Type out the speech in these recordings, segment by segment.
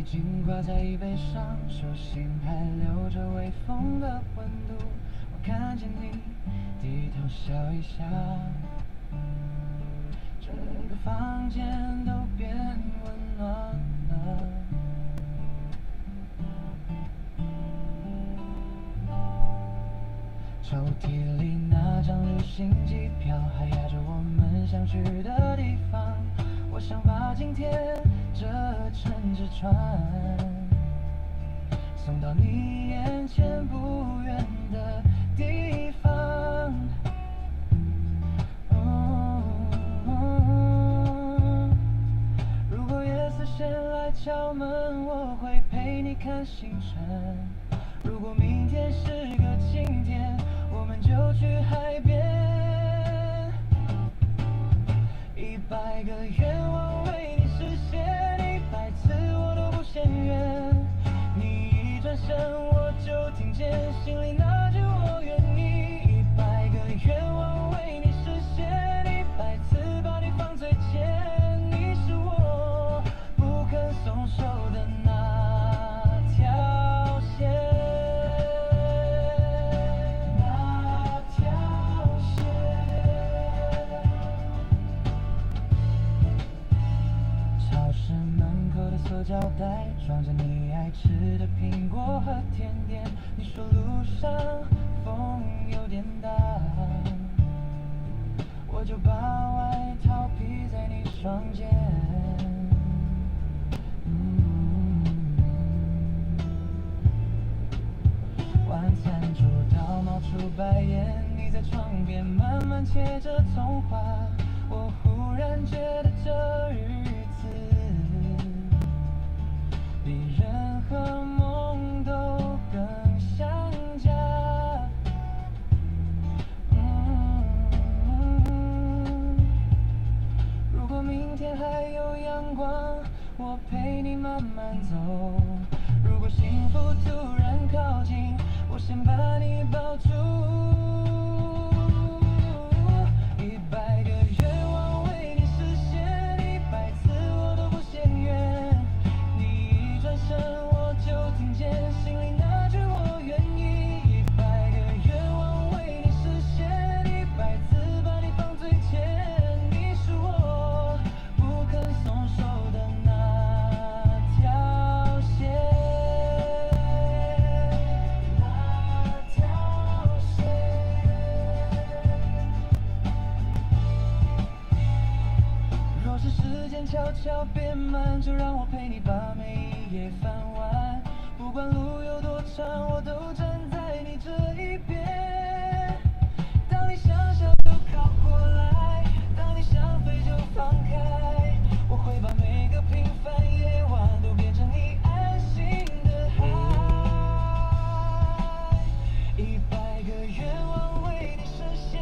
紧挂在椅背上，手心还留着微风的温度。我看见你低头笑一下，整个房间都变温暖了。抽屉里那张旅行机票还压着我们想去的地方，我想把今天这乘着船送到你眼前不远的地方。如果夜色先来敲门，我会陪你看星辰。如果明天是个晴天，我们就去海边。100个愿望为你实现，100次我都不嫌远。你一转身，我就听见心里那句我愿意。100个愿望为你实现，100次把你放最前。你是我不肯松手的那条线。塑胶袋装着你爱吃的苹果和甜点，你说路上风有点大，我就把外套披在你双肩。晚餐桌到冒出白烟，你在窗边慢慢切着葱花，我忽然觉得这日子比任何梦都更像家。如果明天还有阳光，我陪你慢慢走。如果幸福突然靠近，我先把你抱住。100个愿望为你实现，100次我都不嫌远。你一转身，我就听见心里那句我愿意。100个愿望为你实现，100次把你放最前。你是我不肯松手的那条线。那条线。是时间悄悄变慢，就让我陪你把每一页翻完。不管路有多长，我都站在你这一边。当你想笑就靠过来，当你想飞就放开，我会把每个平凡夜晚都变成你安心的海。100个愿望为你实现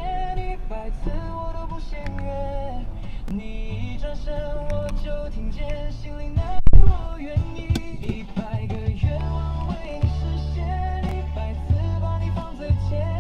，100次我都不嫌远。你一转身，我就听见心里那句我愿意。100个愿望为你实现，100次把你放最前。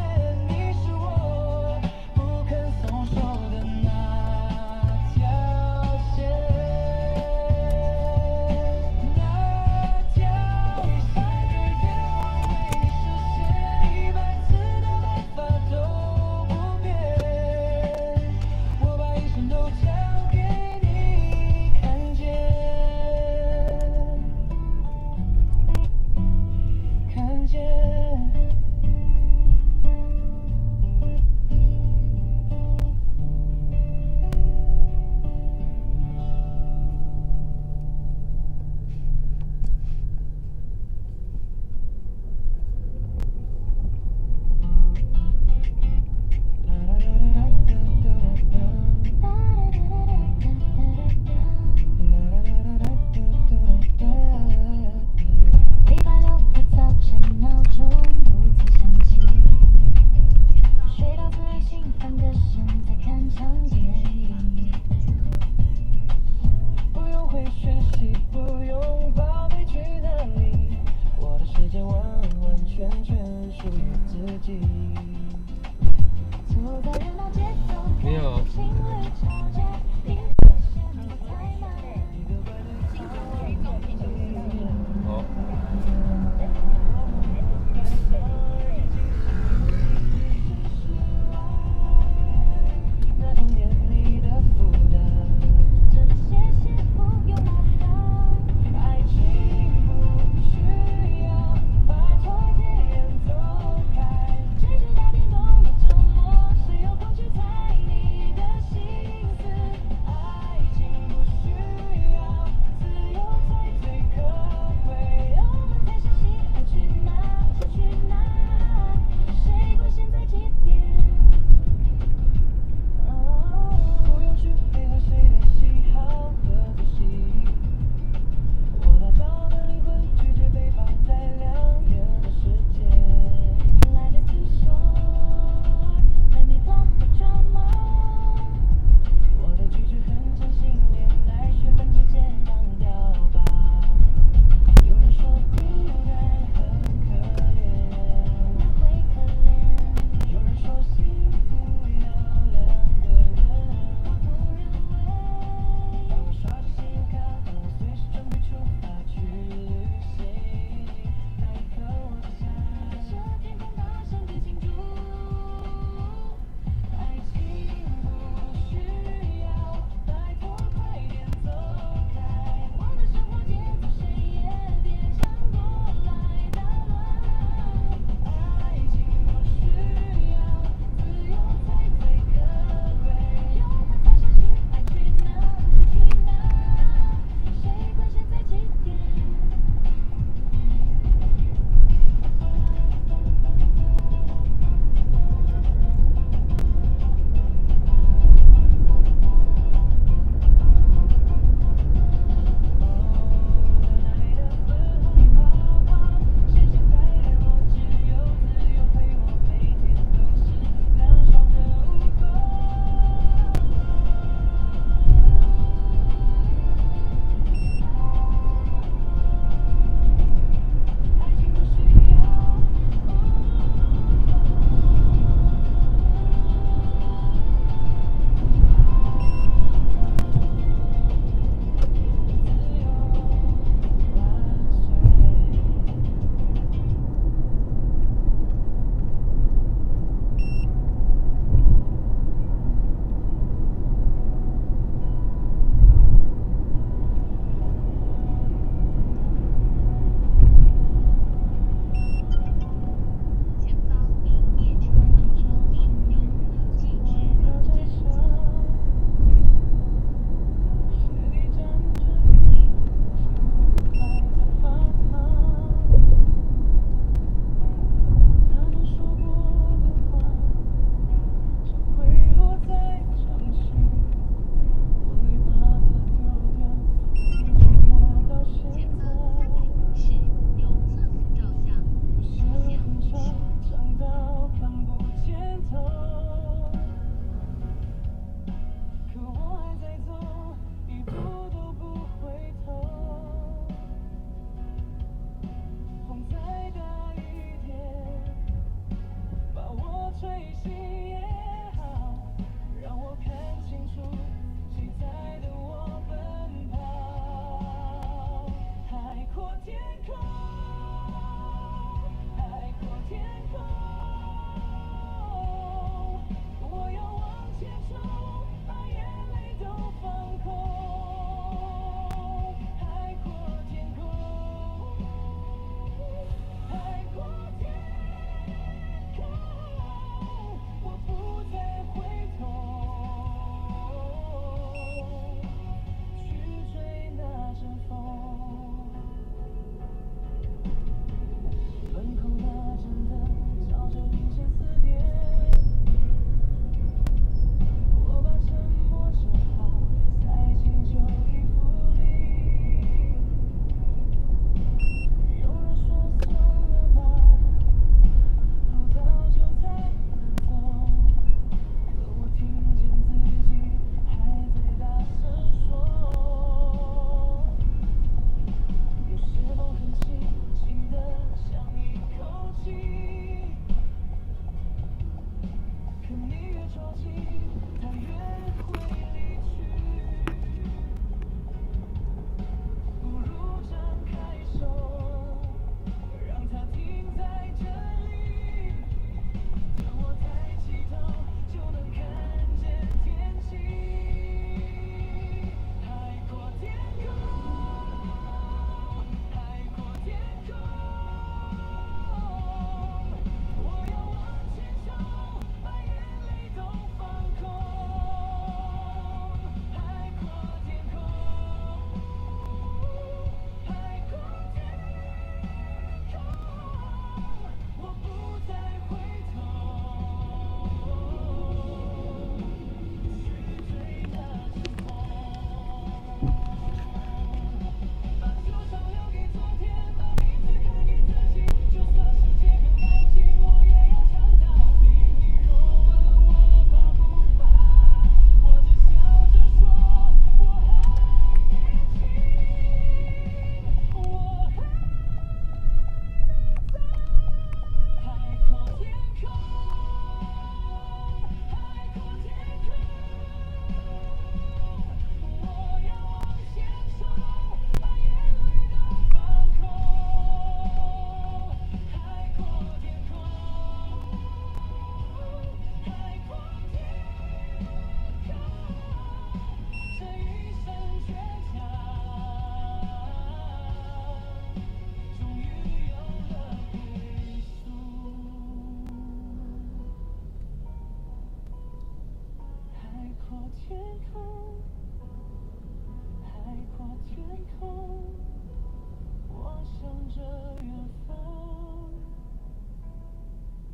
着热风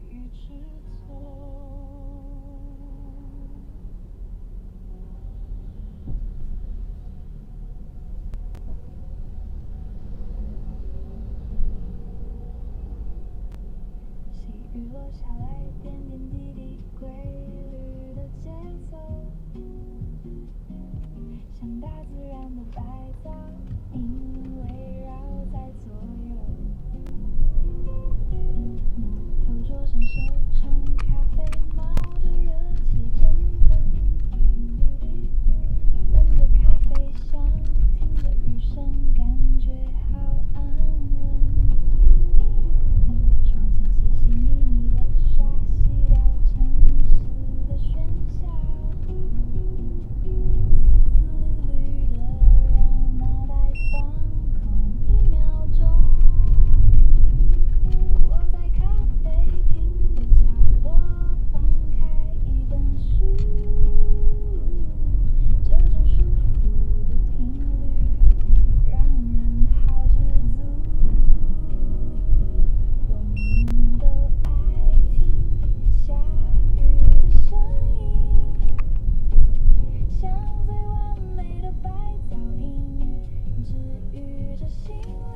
一直走。细雨落下来，点点滴滴，规律的节奏，像大自然的白噪音围绕在左右。木头桌上手冲咖啡，冒着热气蒸腾，闻着咖啡香，听着雨声，感觉好安稳。窗前细细密密的沙，洗掉城市的喧嚣，丝丝缕缕的让脑袋放空1秒钟。我在咖啡厅的角落翻开一本书，这种舒服的频率让人好知足。我们都爱听下雨的声音，像最完美的白噪音，治愈着心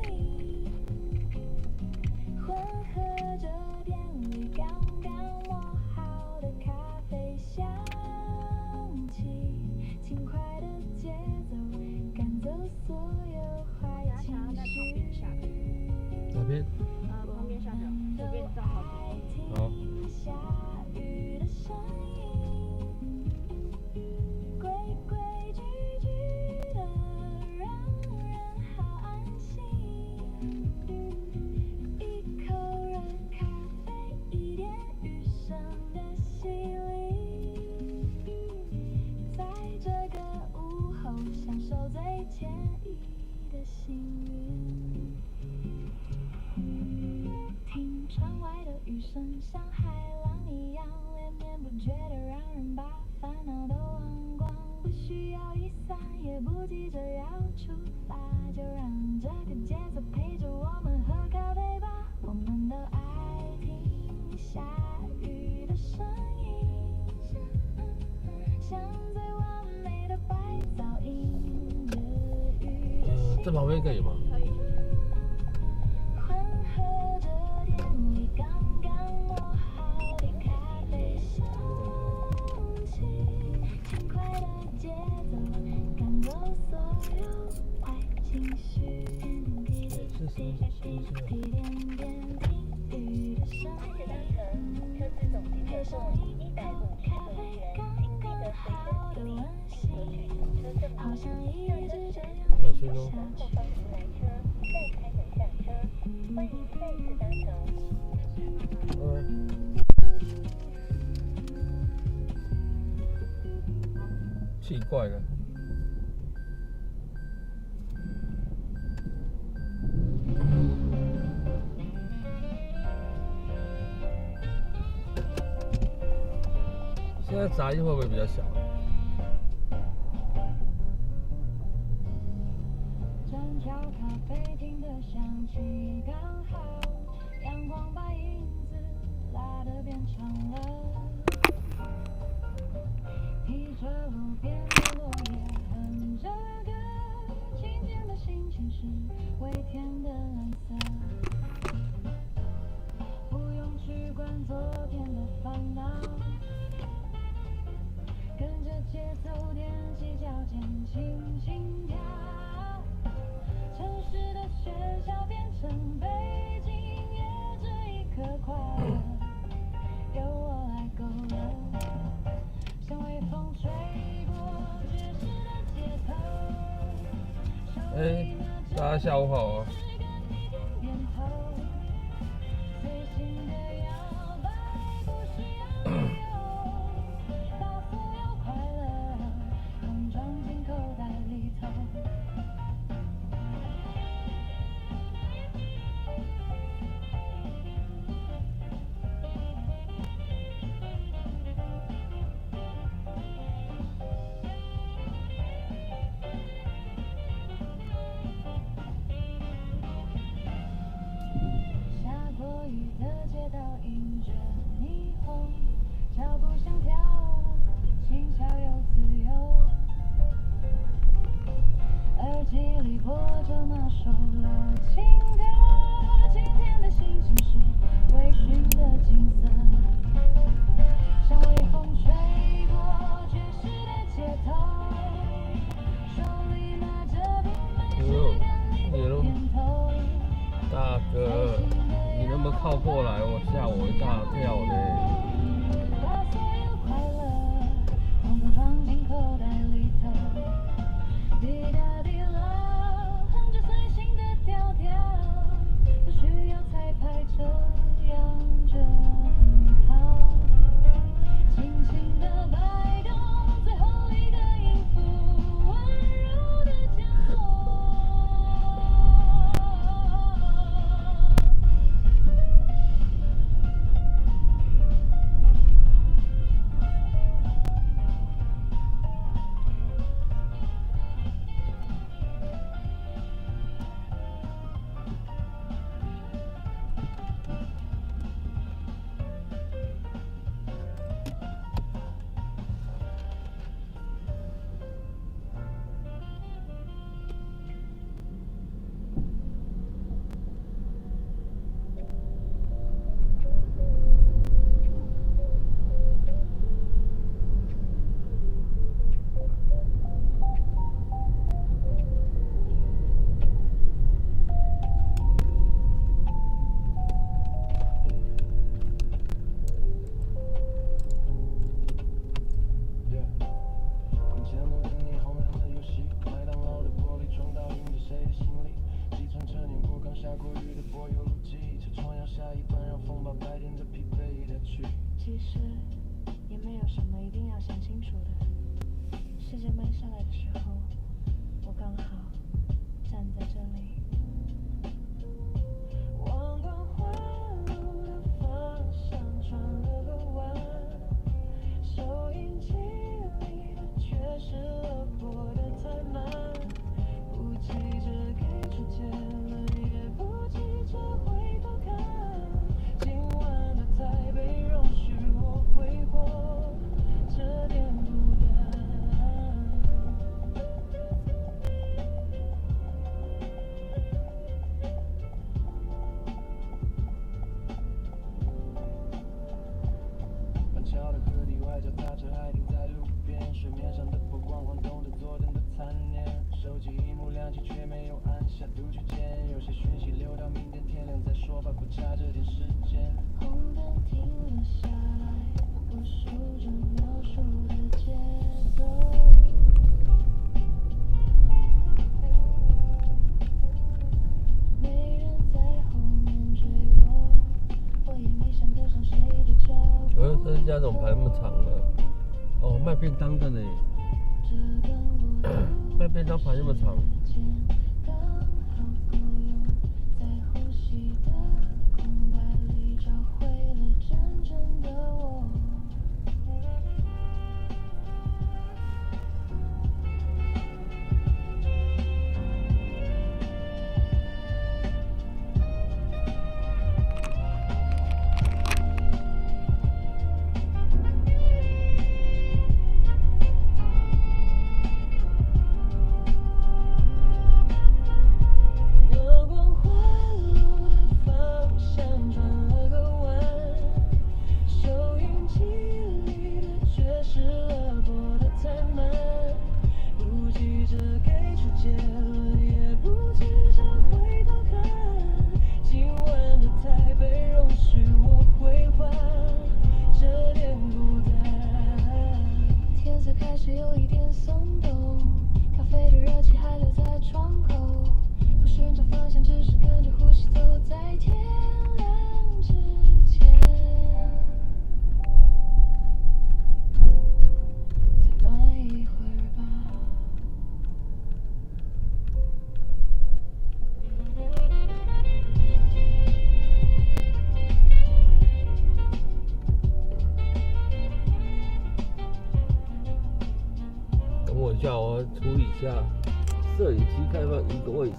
灵，混合着店里刚刚磨好的咖啡香气，轻快的节奏赶走所有坏情绪。哪边？旁边下表，这边正好停。好。下雨的声音，规规矩矩的，让人好安心。一口热咖啡，一点雨声的洗礼，在这个午后享受最惬意的幸运。听窗外的雨声，像海浪一样连绵不绝的，让人把烦恼都忘光。不需要雨伞，也不急着要出发，就让这个节奏陪着我们喝咖啡吧。我们都爱听下雨的声音，像最完美的白噪音，治愈着心灵。这旁边可以吗？可以。混合着店里刚刚磨好的咖啡香气，轻快的节奏赶走所有坏情绪。是什么？一点点听雨的声音，配上一口咖啡，刚刚好的温馨，好像一直这样下去。奇怪的。现在杂音会不会比较小？转角咖啡厅的香气刚好，阳光把影子拉得变长了，披着路边的落叶，哼着歌，今天的心情是微甜的蓝色，不用去管昨天的烦恼，跟着节奏踮起脚尖轻轻跳，城市的喧嚣变成背景乐，这一刻快乐由我来勾勒，像微风吹过爵士的街头。大家下午好啊。播着那首老情歌，今天的心情是微醺的景色，像微风吹过爵士的街头，手里拿着冰美式跟你点头。大哥，你能不能靠过来？我吓我一大跳嘞！把所有快乐统统装进口袋里头，滴答滴啦，哼着随心的调调，不需要彩排，这样就很好。轻轻的摆动最后一个音符，温柔的降落。其实也没有什么一定要想清楚的，世界慢下来的时候，我刚好站在这里。望光环路的方向转了个弯，收音机里的却是了播的太慢，不急着给出结论，也不急着回头看，今晚的台北容许我挥霍这点孤单。板桥的河堤外，脚踏车还停在路边，水面上的波光晃动着昨天的残念，手机荧幕亮起却没有按下读取键，有些讯息留到明天天亮再说吧，不差这点时间。红灯停了下来，我数着秒数的节奏，没人在后面追我，我也没想跟上谁的脚步。这家怎么排那么长呢？哦，卖便当的呢。卖便当排那么长。刚好够用，在呼吸的空白里找回了真正的我。下，我处理一下摄影机开放一个位置。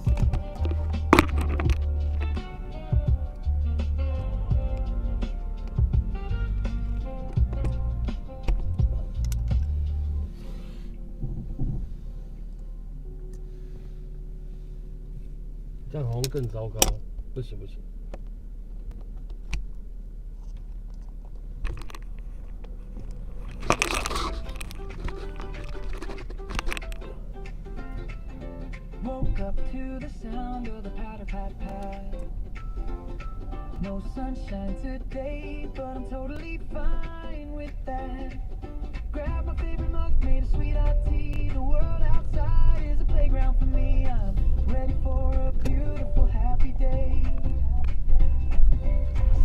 这样好像更糟糕，不行不行。Woke up to the sound of the patter pat pat. No sunshine today, but I'm totally fine with that. Grab my favorite mug, made a sweet hot tea. The world outside is a playground for me. I'm ready for a beautiful, happy day.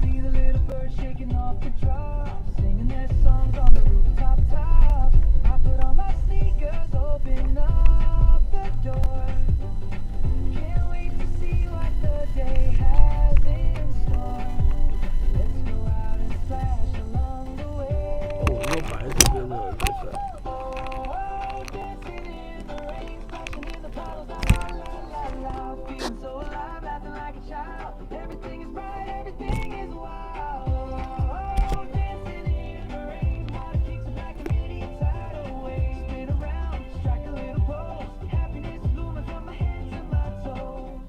See the little birds shaking off the drops, singing their songs on the rooftop tops. I put on my sneakers, open up the door. Can't wait to see what the day has in store. Let's go out and splash along the way. 我如果摆在这边的就算。Oh, dancing in the rain, splashing in the puddles, la la la la. Feeling so alive, laughing like a child. Everything is bright, everything is wild. Oh, dancing in the rain, water kicks back a mini tidal wave. Spin around, strike a little pose. Happiness blooming from my head to my toes.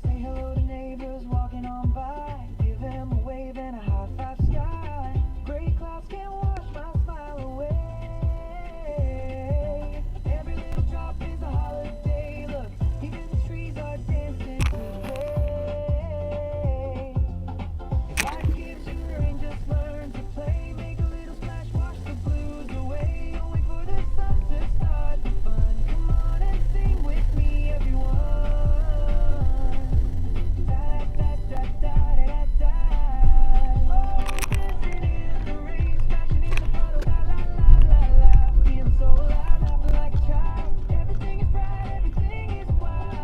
Say hello to neighbors walking on by. Give them a wave and a high five sky. Gray clouds can't wash my smile away. Every little drop is a holiday. Look, even the trees are dancing today. If life gives you rain, just learn to play. Make a little splash, wash the blues away. Don't wait for the sun to start the fun. Come on and sing with me, everyone. Da da da da da da. Oh, dancing in the rain, splashing in the puddles, la la la la la. Feeling so alive, laughing like a child. Everything is bright, everything is wild.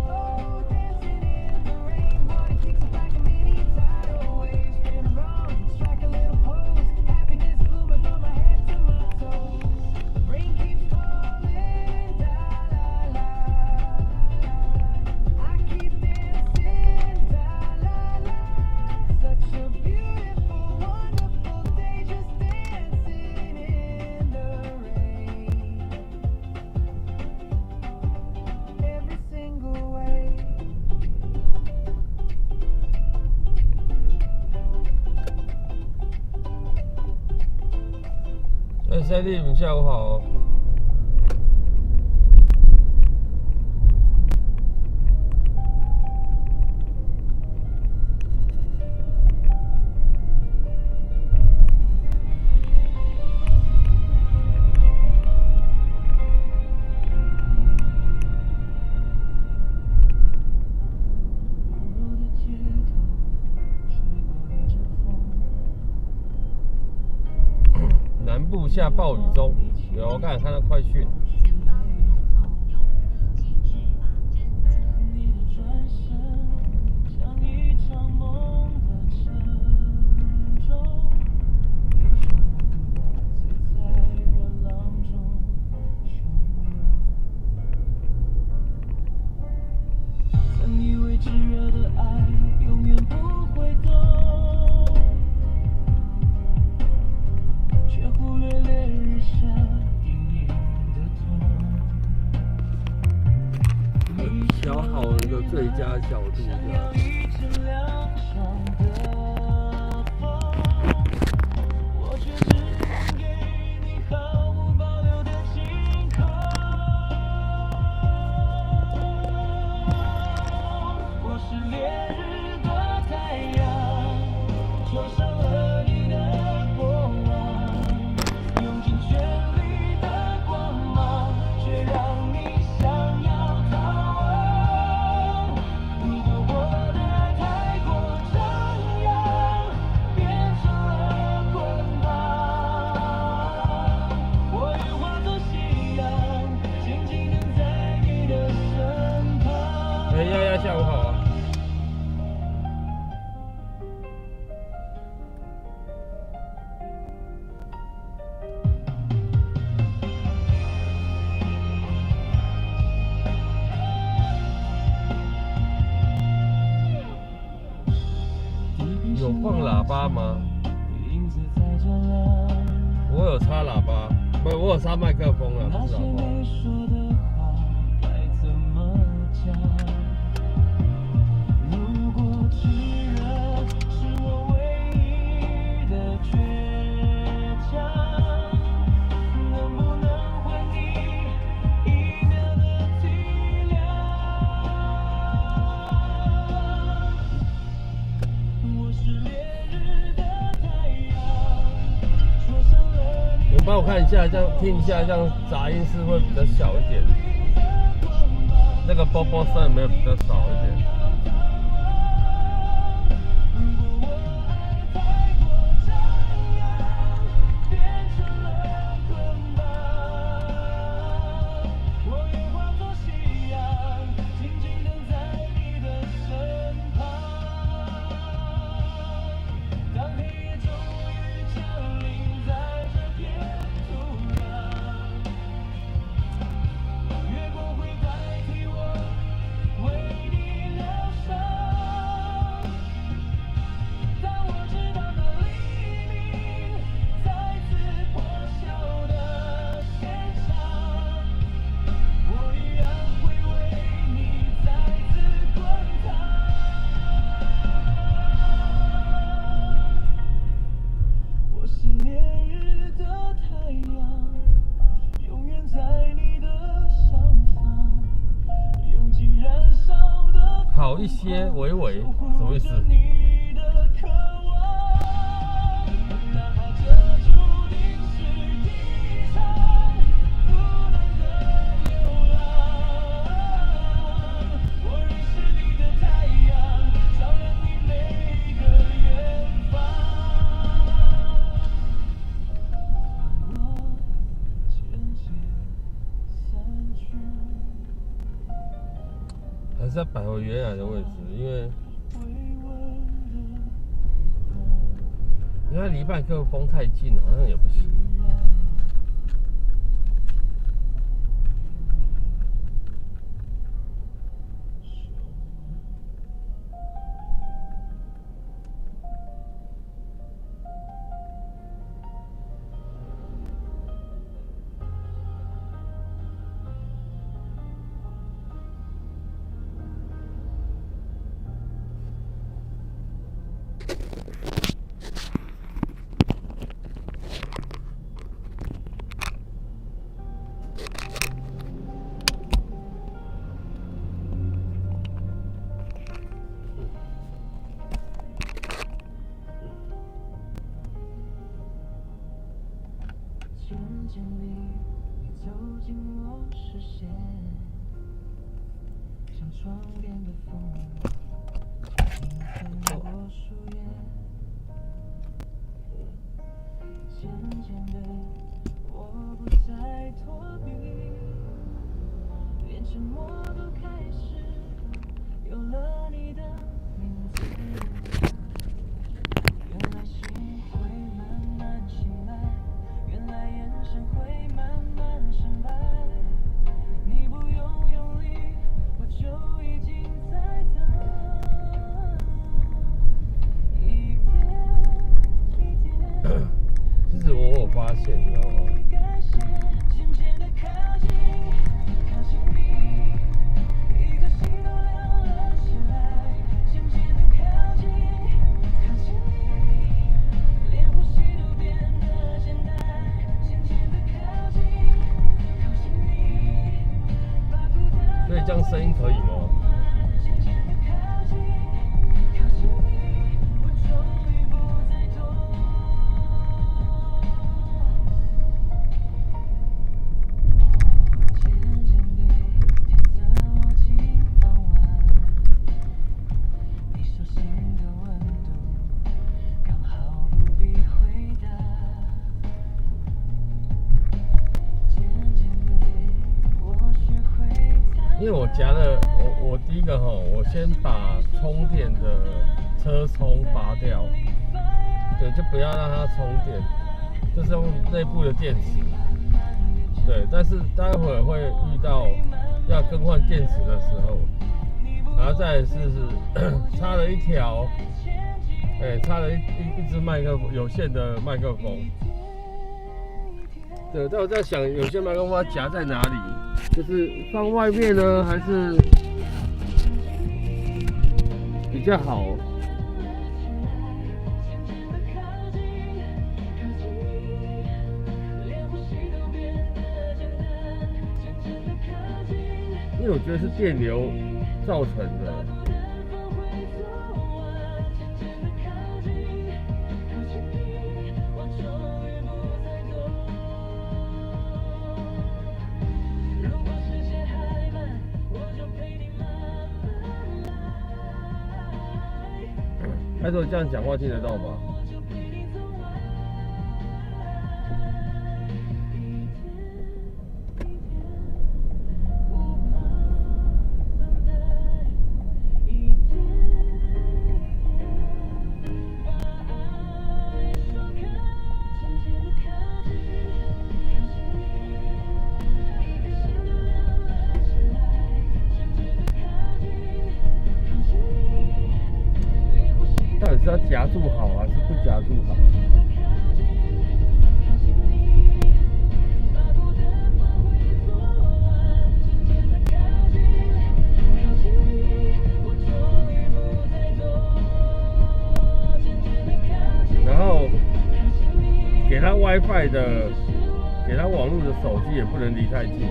Oh, dancing in the rain, water kicks back a mini tidal wave. Spin around, strike a little pose. Happiness blooming from my head to my toes. The rain keeps falling, da la la. I keep dancing, da la la. Such a beautiful, wonderful day, just dancing in the rain. Every single way. 三弟，你下午好。南部下暴雨中，有我刚才看到快讯。你的转身，像一场梦的沉重，自在热浪中汹涌。曾以为炙热的爱永远不会冻，却忽略烈日下隐隐的痛。调好一个最佳角度，想这样要。一阵凉爽的风，我却只能给你毫无保留的晴空。我是烈日的太阳，灼伤了你的过往，用尽全力的光芒，却让你想要逃亡。如果我的爱太过张扬，变成了捆绑，我愿化作夕阳，静静等在你的身旁。哎，丫丫，下午好啊。有放喇叭吗？影子在这亮，我有插喇叭，不，我有插麦克风啊，那些不是喇叭。没说的话该怎么看一下，这样听一下，这样杂音是会比较小一点，那个啵啵声有没有比较少一点？好一些，微微什么意思？还是要摆回原来的位置，因为离麦克风太近，好像也不行。渐渐地走进我视线，像窗边的风，轻拂过树叶。渐渐的，我不再躲避，连沉默都开始有了你的名字。原来心会慢慢醒来，原来眼神会慢慢深白，你不用用力，我就已经在等。一点一点，其实我有发现，你知道吗？渐渐地靠近，靠近你，一颗心都亮了起来。渐渐地靠近，靠近你，连呼吸都变得简单。渐渐地靠近，靠近你，把孤单所以这样声音可以吗？渐渐地靠近，靠近你，我终于不再躲。渐渐地，天色落进傍晚，你手心的温度刚好不必回答。渐渐地，我学会坦因为我夹了我第一个我先把充电的车充拔掉，对，就不要让它充电，就是用内部的电池，对，但是待会儿会遇到要更换电池的时候，然后再来是插了一条，插了一支麦克风，有线的麦克风。对，但我在想，有些麦克风要夹在哪里？就是放外面呢，还是比较好？因为我觉得是电流造成的。还是我这样讲话听得到吧？到底是要夹住好还是不夹住好？然后给他 WiFi 的，给他网络的手机也不能离太近。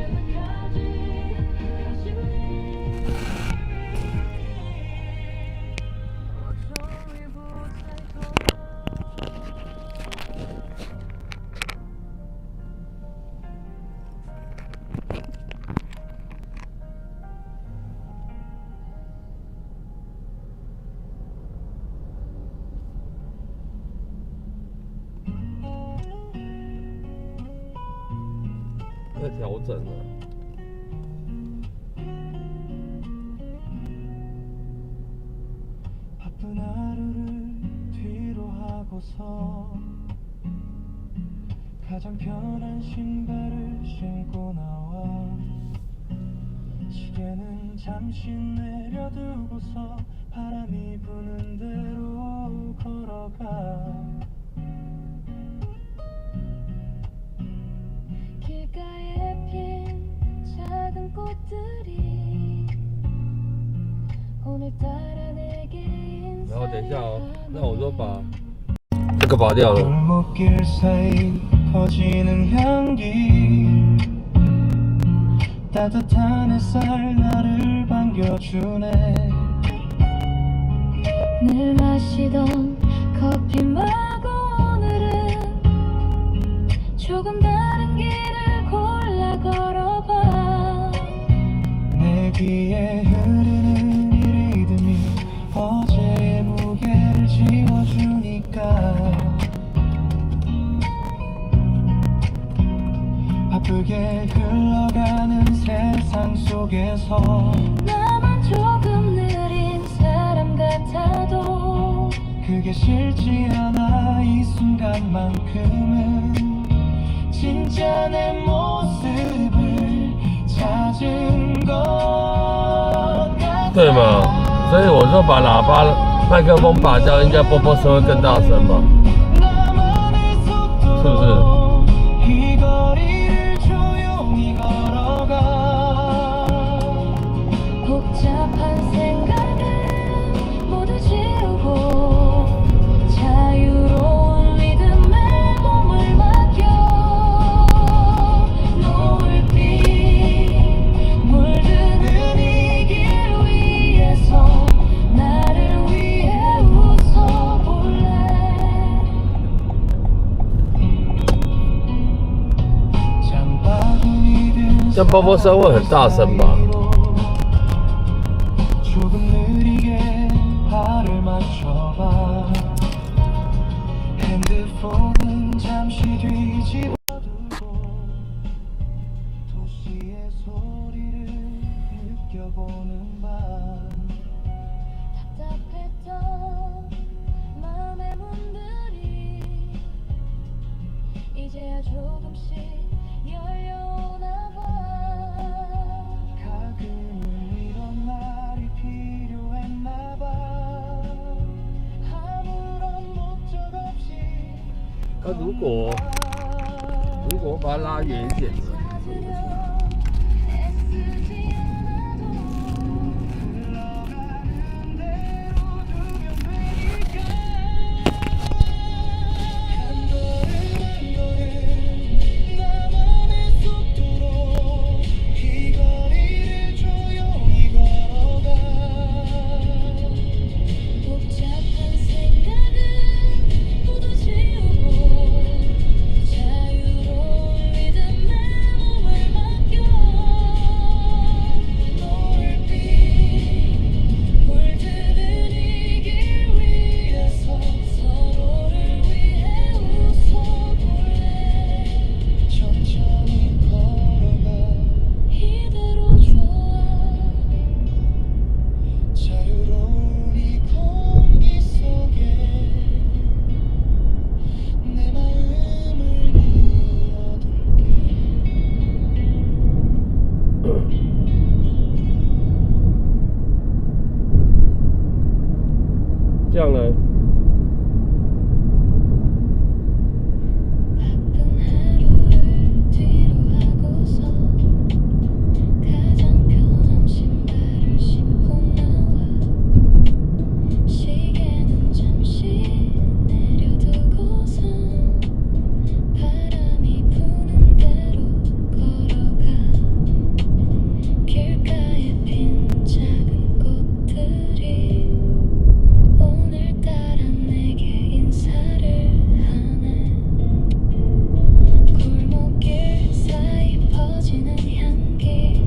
在调整了。 바쁜 하루를 뒤로 하고서 가장 편한 신발을 신고 나와 시계는 잠시 내려두고서 바람이 부는 대로 걸어가 길가에 핀 작은 꽃들이 오늘따라 내게 然后等一下哦，那我就把这个拔掉了。 골목길 사이 퍼지는 향기 따뜻한 햇살 나를 반겨주네 늘 마시던 커피 말고 오늘은 조금 다른 길을 골라 걸어봐 내 귀에 흐르는 이 리듬이 어제의 무게를 지워주니까 바쁘게 흘러가는 세상 속에서 나만 조금 느린 사람 같아도 그게 싫지 않아 이 순간만큼은 진짜 내 모습을 찾은 것 같아 对嘛？所以我就把喇叭麦克风拔掉，应该波波声会更大声吧？是不是？ 이 거리를 조용히 걸어가 복잡한 생각은 모두 지우고 자유로운 리듬에 몸을 맡겨 노을빛 물드는 이 길 위에서 나를 위해 웃어볼래 这波波声会很大声吧？ 조금 느리게 발을 맞춰봐 핸드폰은 잠시 뒤집어두고 도시의 소리를 느껴보는 밤 답답했던 마음의 문들이 이제야 조금씩 열려오나 봐 가끔은 이런 말이 필요했나 봐 아무런 목적 없이 那如果我把它拉远一点， 찾으려 애쓰지 않아도 흘러가는 대로 두면 되니까 한 걸음 나만의 속도로 이 거리를 조용히 걸어가 복잡한 생각은 모두 지우고 자유로운 리듬에 몸을 맡겨 这样呢？ 바쁜 하루를 뒤로 하고서 가장 편한 신발을 신고 나와 시계는 잠시 내려두고서 바람이 부는 대로 걸어가 길가에 핀 작은 꽃들이 오늘따라 내게 인사를 하네. 골목길 사이 퍼지는 향기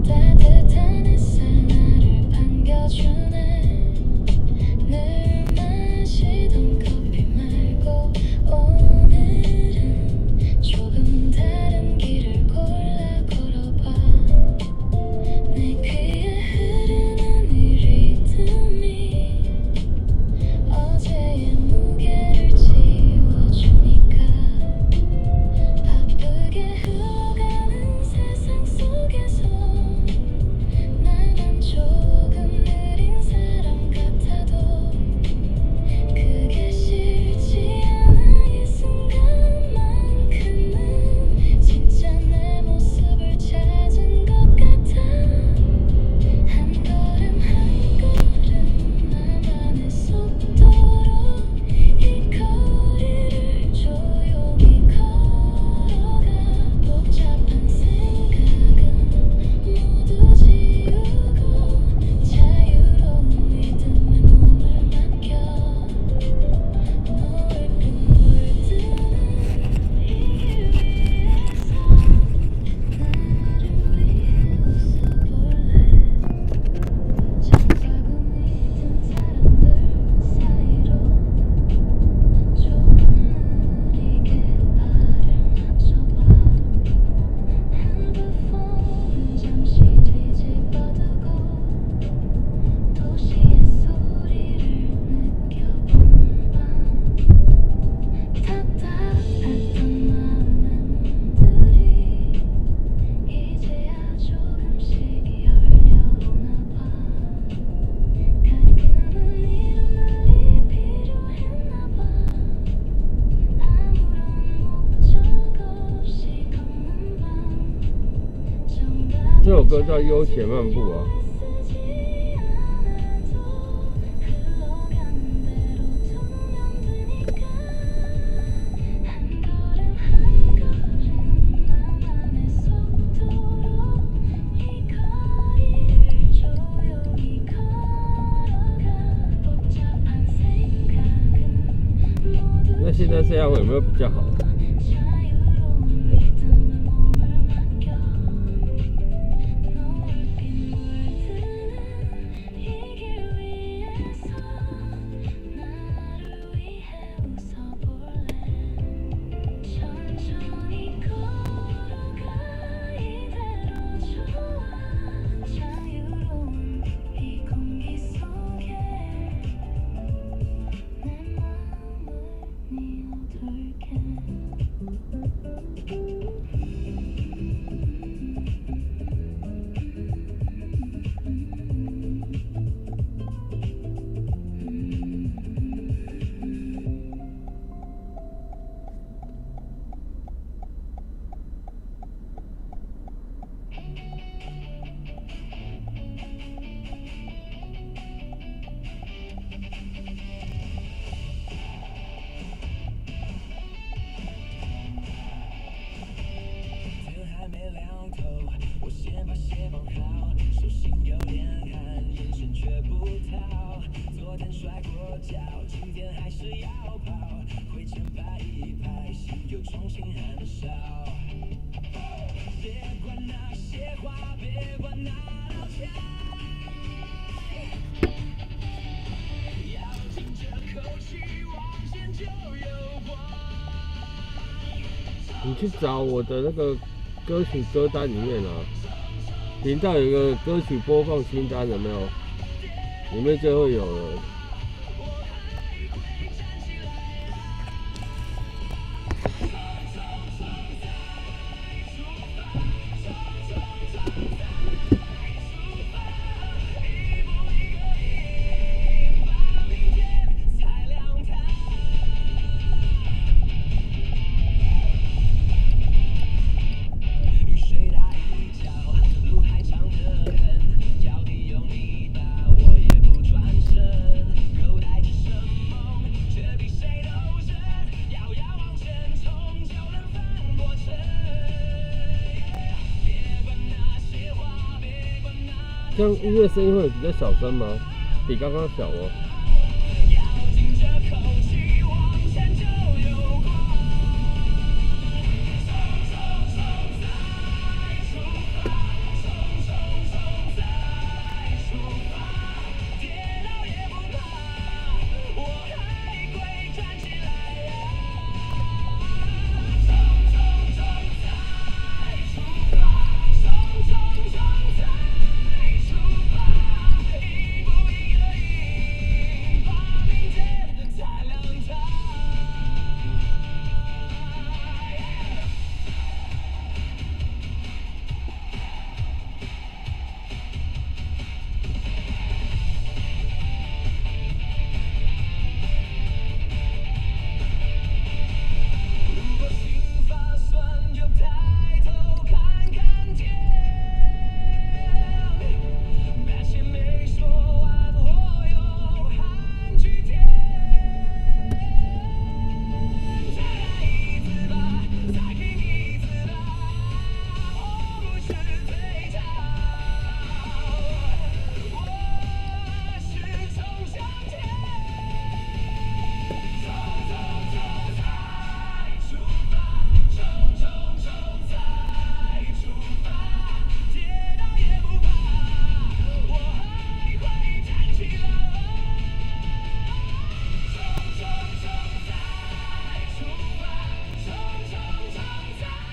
따뜻한 햇살 나를 반겨주네. 늘 마시던 커피 말고 오늘은 조금 다른 길을 골라 걸어봐. 내 귀에 흐르는 이 리듬이 어제의 무게를 지워주니까 바쁘게 흘러가는 세상 속에서 나만 조금 느린 사람 같아도 그게 싫지 않아. 이 순간만큼은 진짜 내 모습을 찾은 것 같아. 한 걸음 한 걸음 나만의 속도로 이 거리를 조용히 걸어가. 복잡한 생각은 모두 지우고 자유로운 리듬에 몸을 맡겨. 노을 붕을 뜨는 이 길 위에서 나를 위해 웃어볼래. 장바구니 든 사람들 사이로 조금 느리게 발을 맞춰봐. 핸드폰은 잠시 뒤집어두고 도시의 소리를 느껴본 밤 답답했던 마음의 문들이 이제야 조금씩 열려오나 봐. 가끔은 이런 말이 필요했나 봐. 아무런 목적 없이 걷는 밤 정답이 这首歌叫《悠闲漫步》啊。 쓰지 않아도 흘러가는 대로 투명드니까 한 걸음 한 걸음 나만의 속도로 이 거리를 조용히 걸어가. 복잡한 생각은 모두 那现在这样有没有比较好？ 자유로운 리듬에 몸을 맡겨. 노을빛 물드는 이 길 위에서 나를 위해 웃어볼래. 천천히 걸어가 이대로 좋아. 자유로운 이 공기 속에 내 마음을 뉘어둘게.天还没亮透，我先把鞋绑好，手心有点汗，眼神却不逃。昨天摔过跤，今天还是要跑，回前拍一拍，心又重新燃烧。别管那些话，别管那道歉，咬紧这口气，往前就有光。你去找我的那个歌曲歌单里面啊，频道有一个歌曲播放清单，有没有？里面就会有了。这样音乐声音会比较小声吗？比刚刚小哦。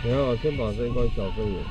等一下，我先把这一关小声一点。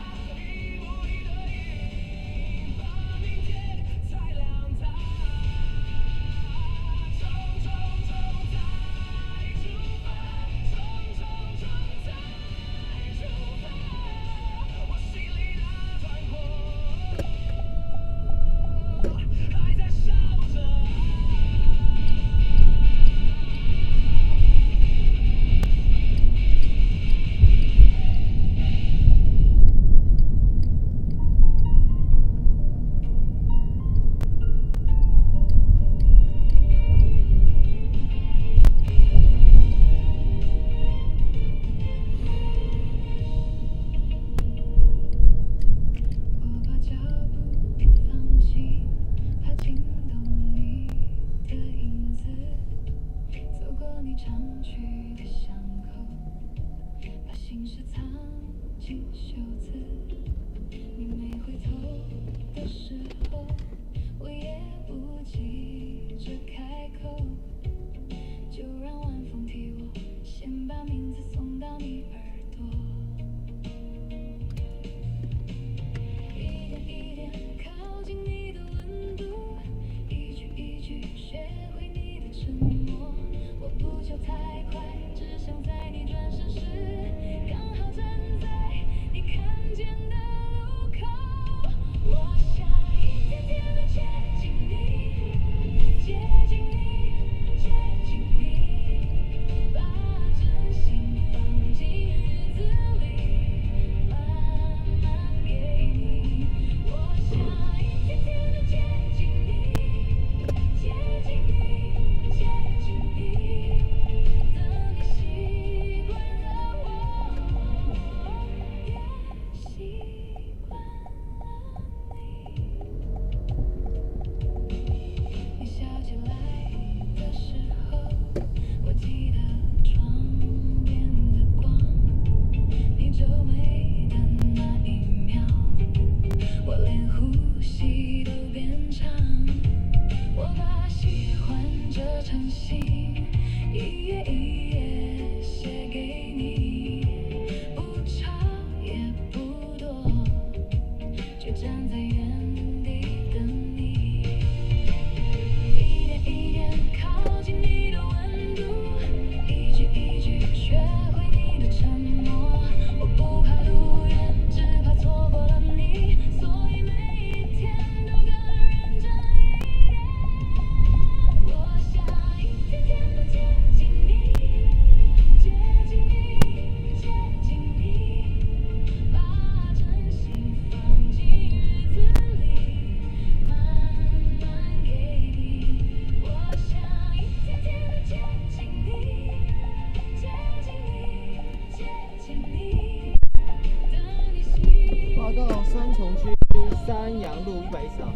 山阳路110号。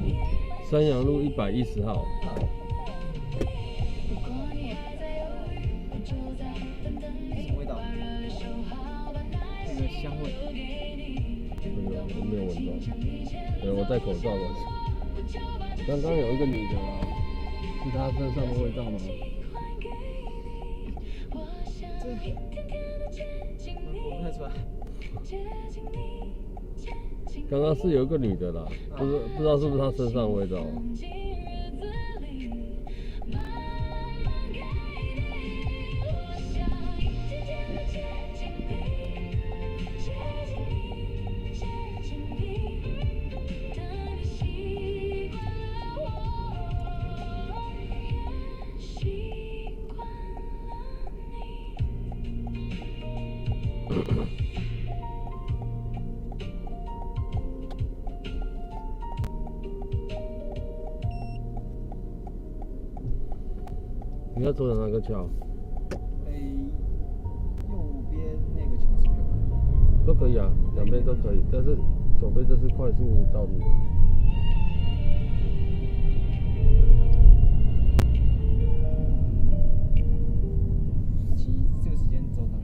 山阳路110号。什么味道？那个香味。我没有闻到。对，我戴口罩嘛。刚刚有一个女的啊，是她身上的味道吗？我不太出来。刚刚是有一个女的啦，不知道是不是她身上的味道。你要走哪个桥？右边那个桥是不是？都可以啊，两边都可以，但是左边这是快速道路。这个时间走哪？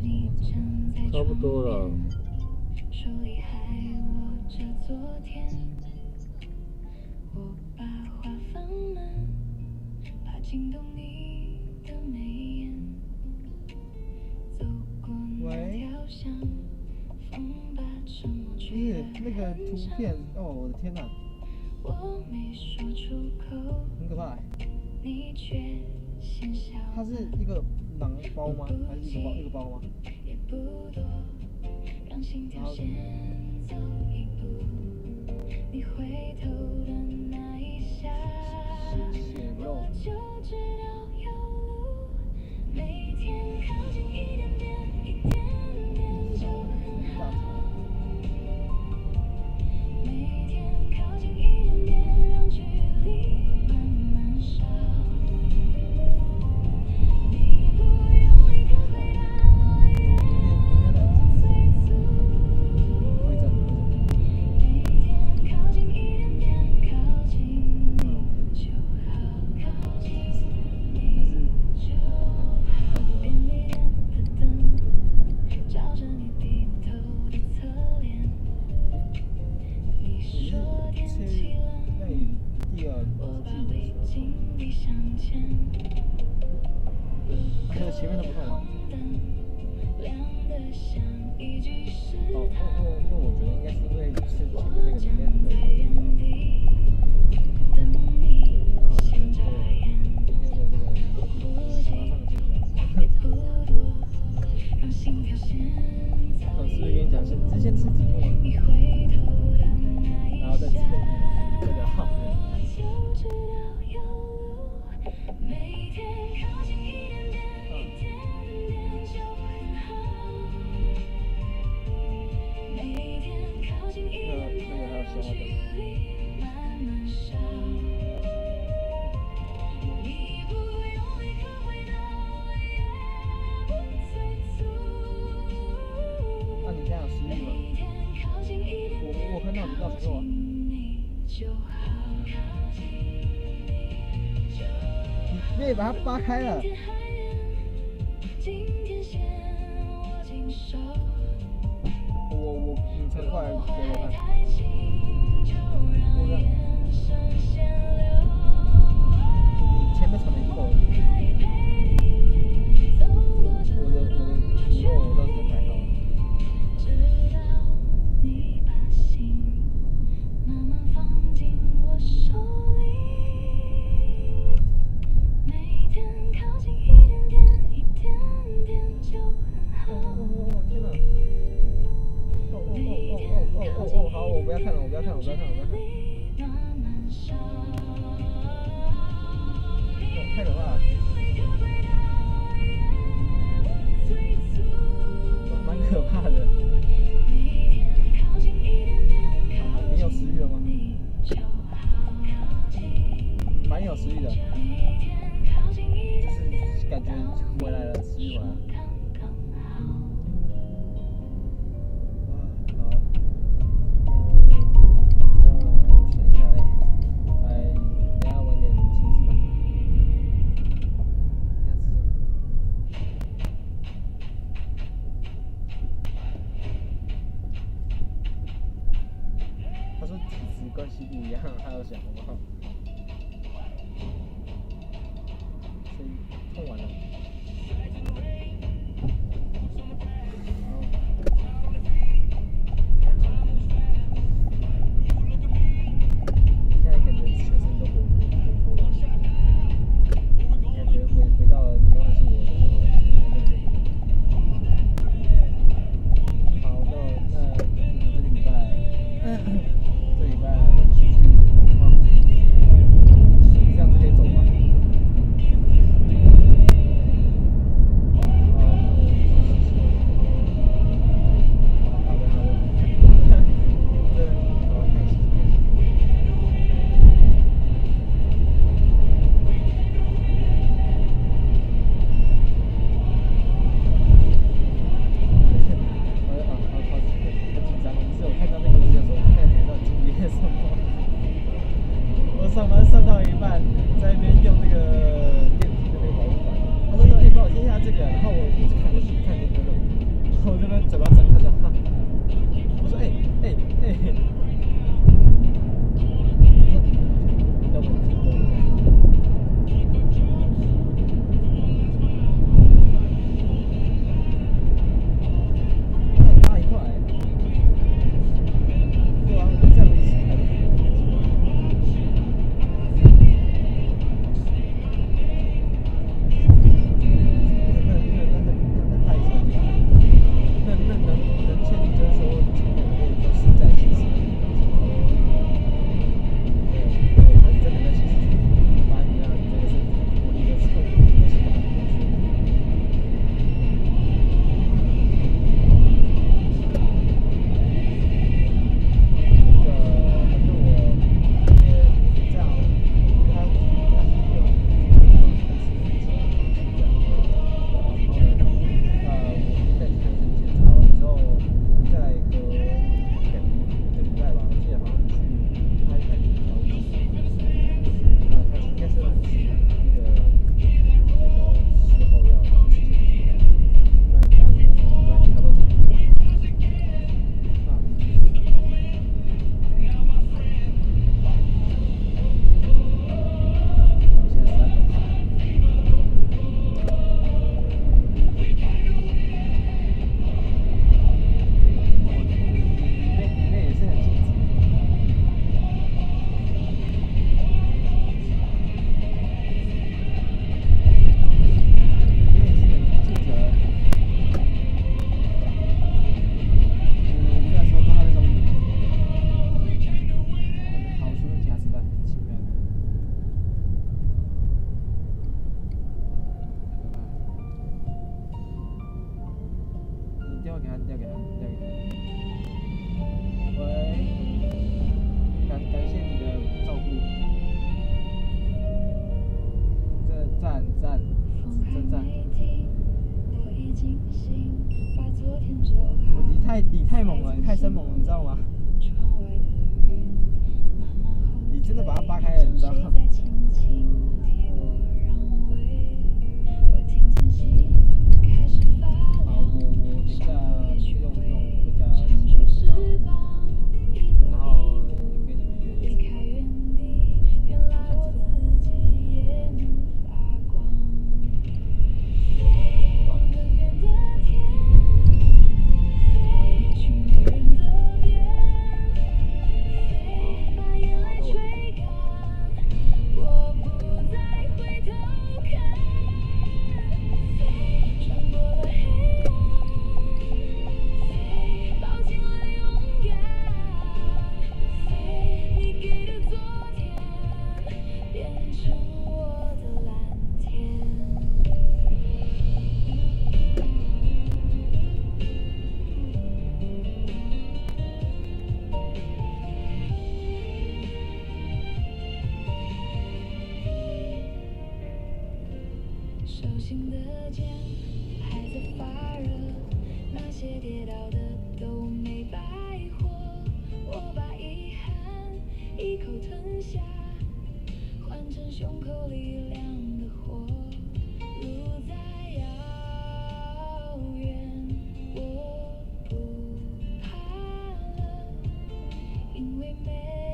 差不多了。喂，那个图片，哦，我的天哪，很可怕。它是一个囊包吗？还是一个包吗？然后，血肉。前面的不痛吗？那我觉得应该是因为是前面那个里面的。然后今天的这个马上介绍。我是不是跟你讲，之前吃止痛吗？然后再聊号。那你现在有食欲吗？我看到你到时候啊。你别把它扒开了。你传过来给我看。我看。你前面传的不够。我的骨肉我倒是还好。天哪！好，我不要看了，我不要看。太可怕了。蛮可怕的。你有食欲了吗？蛮有食欲的。就是感觉回来了，食欲回来了。体质关系不一样，还要想好不好？所以痛完了。你太猛了，你太生猛了，你知道吗？你真的把它扒开了，你知道吗？好，我等一下用回家洗个澡，然后跟你们约一次。手心的茧还在发热，那些跌倒的都没白活。我把遗憾一口吞下，换成胸口里亮的火。路再遥远，我不怕了，因为没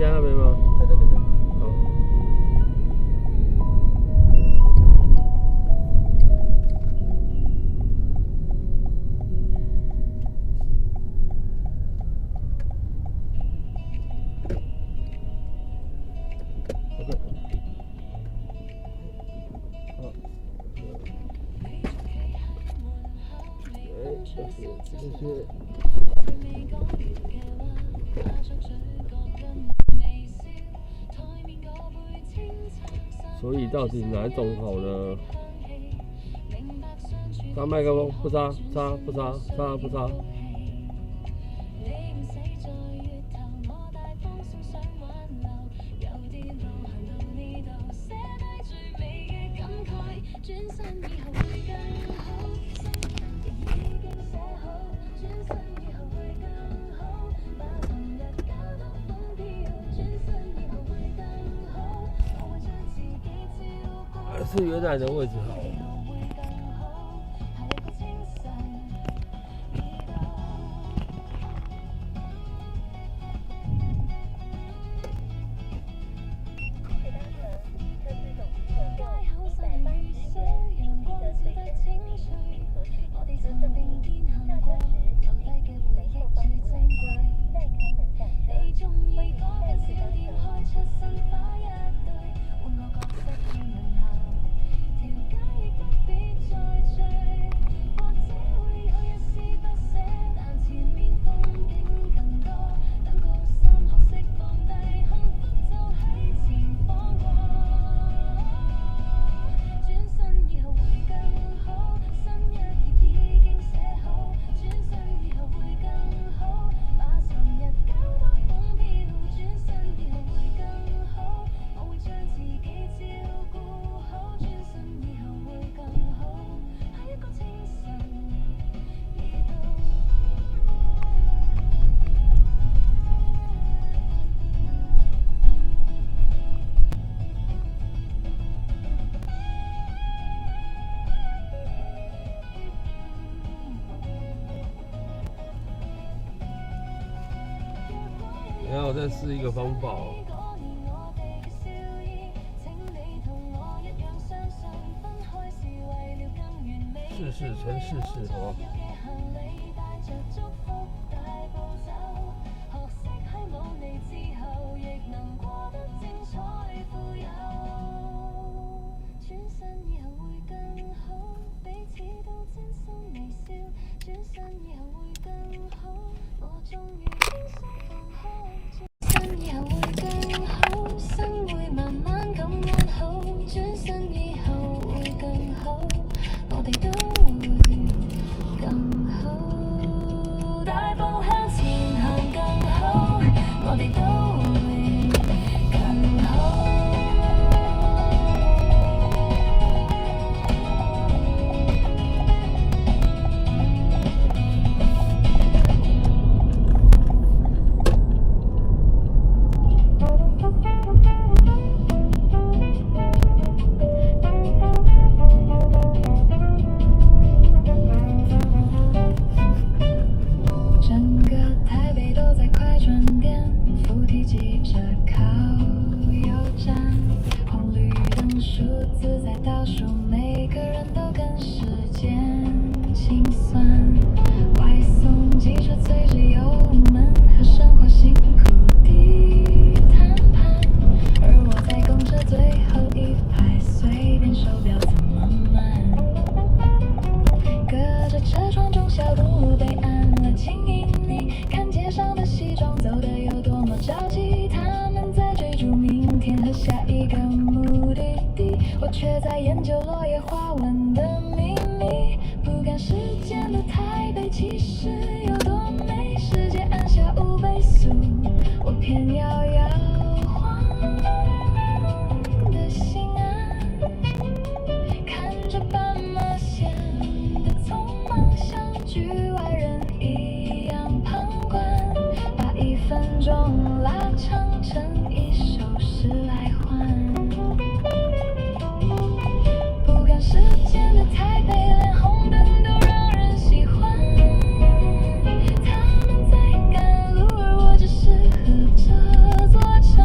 家那边吗？对。好。谢谢。所以到底哪一种好呢？插麦克风不插，插不插，插不插。还是原来的位置好。然后我再试一个方法哦。试，全试，好不好？却在研究落叶花纹的秘密，不敢时间的台北其实有多美，世界按下5倍速，我偏要摇晃的心安，看着斑马线的匆忙，像局外人一样旁观，把1分钟拉长成1首诗来换。时间的台北，连红灯都让人喜欢。他们在赶路，而我只是和这座城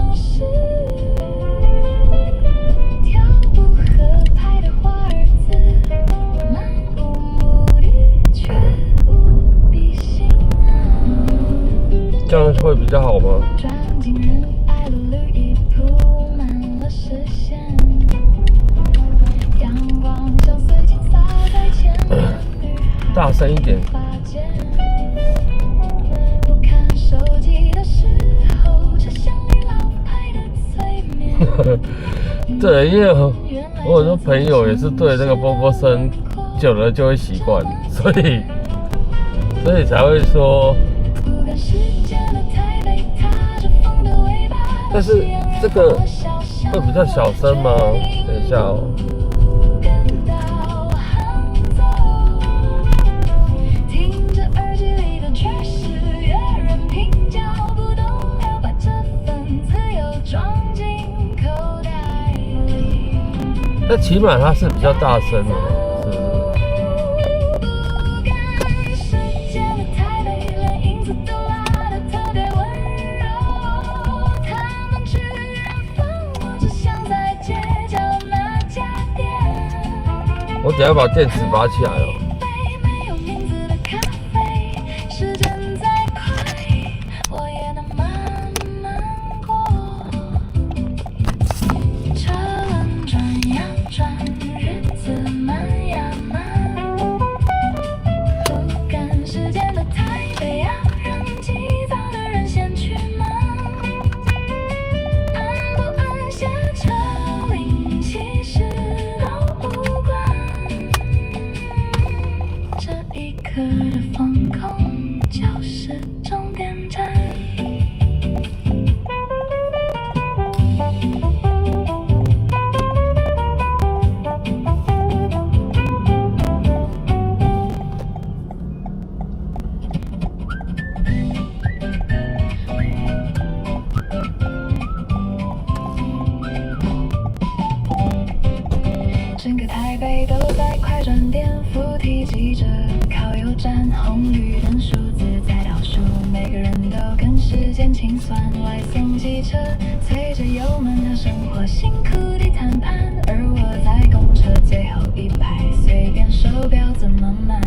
这样会比较好吗？转进人海的绿意铺满了视线，阳光像随机洒在前面，大声一点。不看手机的时候，车厢里老派的催眠。对，因为我很多朋友也是对这个波波声久了就会习惯，所以才会说。但是这个会比较小声吗？等一下哦。那起码它是比较大声的，是不是？我等一下把电池拔起来哦。整个台北都在快转电扶梯挤着，靠右站红绿灯数字在倒数，每个人都跟时间清算，外送机车催着油门和生活辛苦地谈判，而我在公车最后一排，随便手表怎么慢，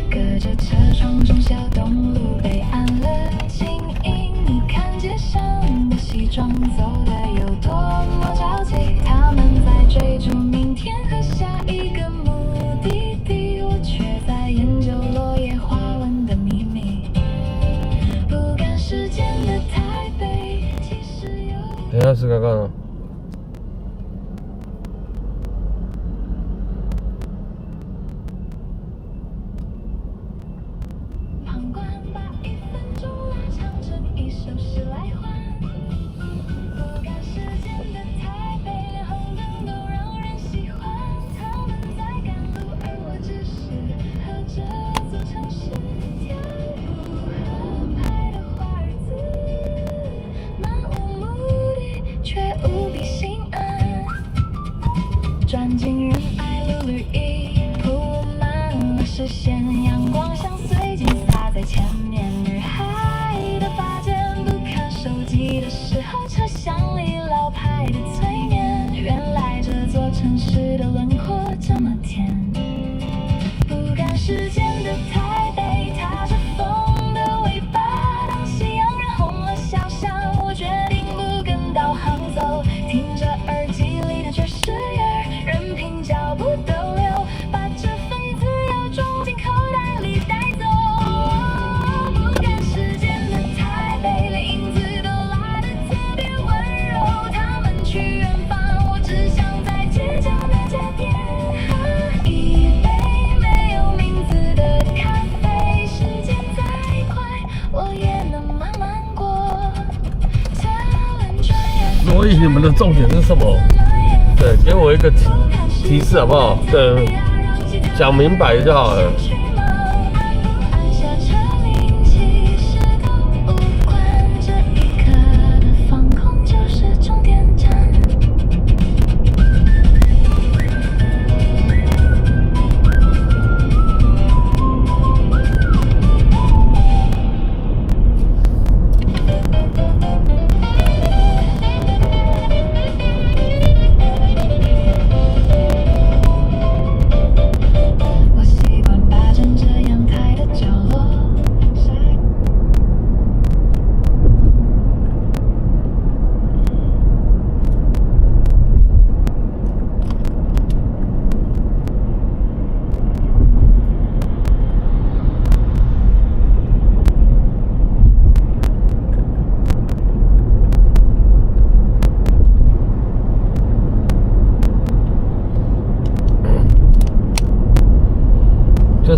隔着车窗中小东路被按了静音，你看街上的西装走的有多么着急，他们在追逐明天和下一个目的地，我却在研究落叶花纹的秘密，不赶时间的台北其实有等一下试看看啊。旁观，把1分钟拉长成1首诗来换，不赶时间的台北，连红灯都让人喜欢，他们在赶路，而我只是和这座城市跳舞合拍的华尔兹，漫无目的却无比心安，转进人海路绿意铺满了视线，阳光像随机洒在前面，女孩的发间，不看手机的时候，车厢里老派的催眠，原来这座城市的轮廓这么甜，不赶时间的台北，踏着风的尾巴，当夕阳染红了小巷，我决定不跟导航走，听着耳机里的爵士乐，任凭脚步逗留，把这份自由装进口袋里带走，不赶时间的台北，连影子都拉得特别温柔，他们去远方，我只想在街角那家店喝一杯没有名字的咖啡，时间再快我也能慢慢过，车轮转呀所以你们的重点是什么？对，给我一个提示好不好？对，讲明白就好了。按下车铃，其实都无关，这一刻的放空就是终点站。我习惯把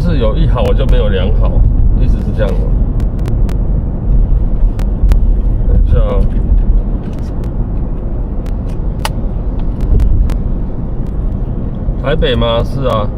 是有一好我就没有两好，意思是这样吗？等一下哦。台北吗？是啊。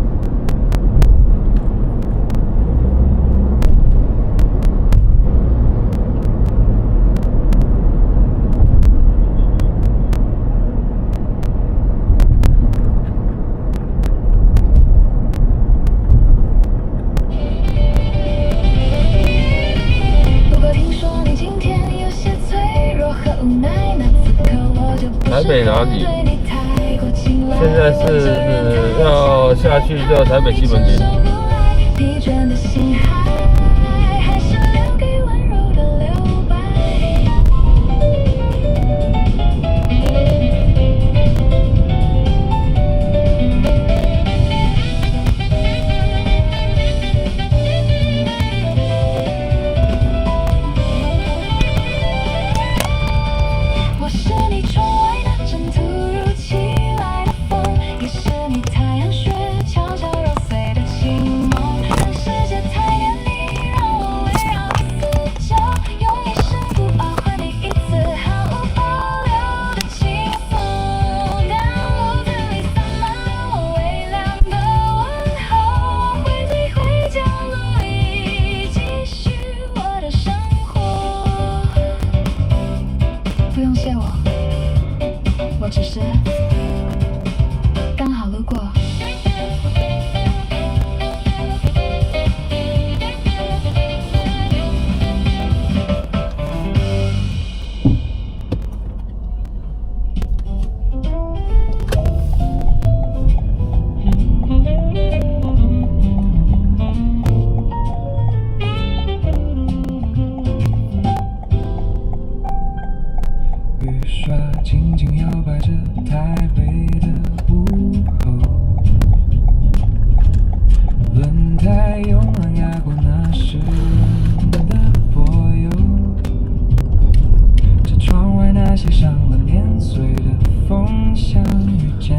台北哪里？现在是要下去就台北西门町。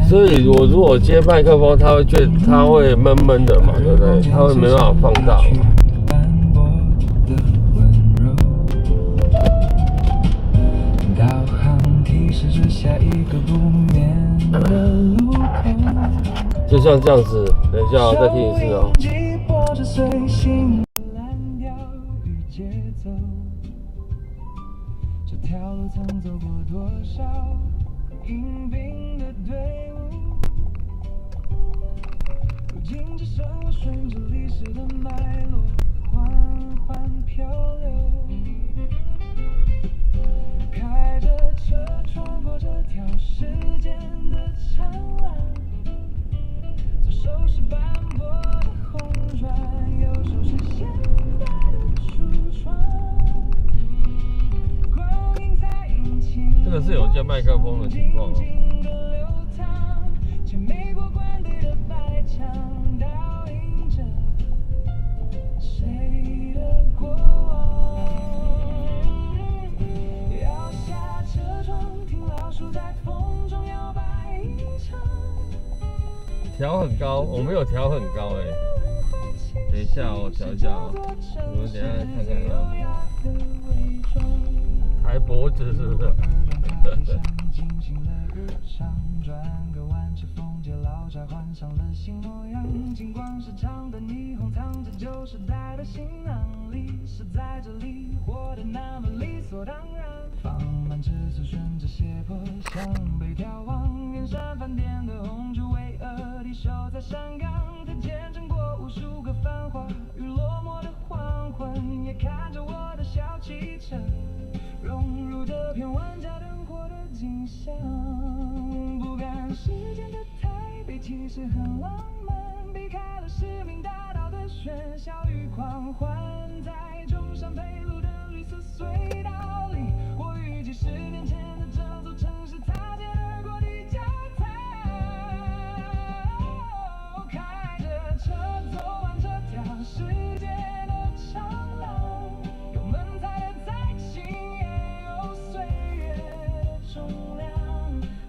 所以我如果接麦克风，它会闷闷的嘛，对不对？它会没办法放大嘛。就像这样子，等一下再听一次哦。这条路曾走过多少迎宾的队伍，如今只剩我顺着历史的脉络缓缓漂流，开着车穿过这条时间的长廊，左手是斑驳的红砖，右手是现代的橱窗。这个是有接麦克风的情况哦。调很高，我没有调很高哎。等一下我调一下哦，我们等一下看看啊。抬脖子是不是？金光市场的霓虹藏着旧时代的行囊里，是在这里活得那么理所当然。放慢车速，顺着斜坡向北眺望，远山饭店的红酒巍峨地守在山岗，它见证过无数个繁华与落寞的黄昏，也看着我的小汽车融入这片万家灯火的景象。不赶时间的台北其实很浪漫，避开了市民大道的喧嚣与狂欢，在中山北路的绿色隧道里，我预计10年前的这座城市擦肩而过的交谈。开着车走完这条世界的长廊，油门踩得再轻也有岁月的重量，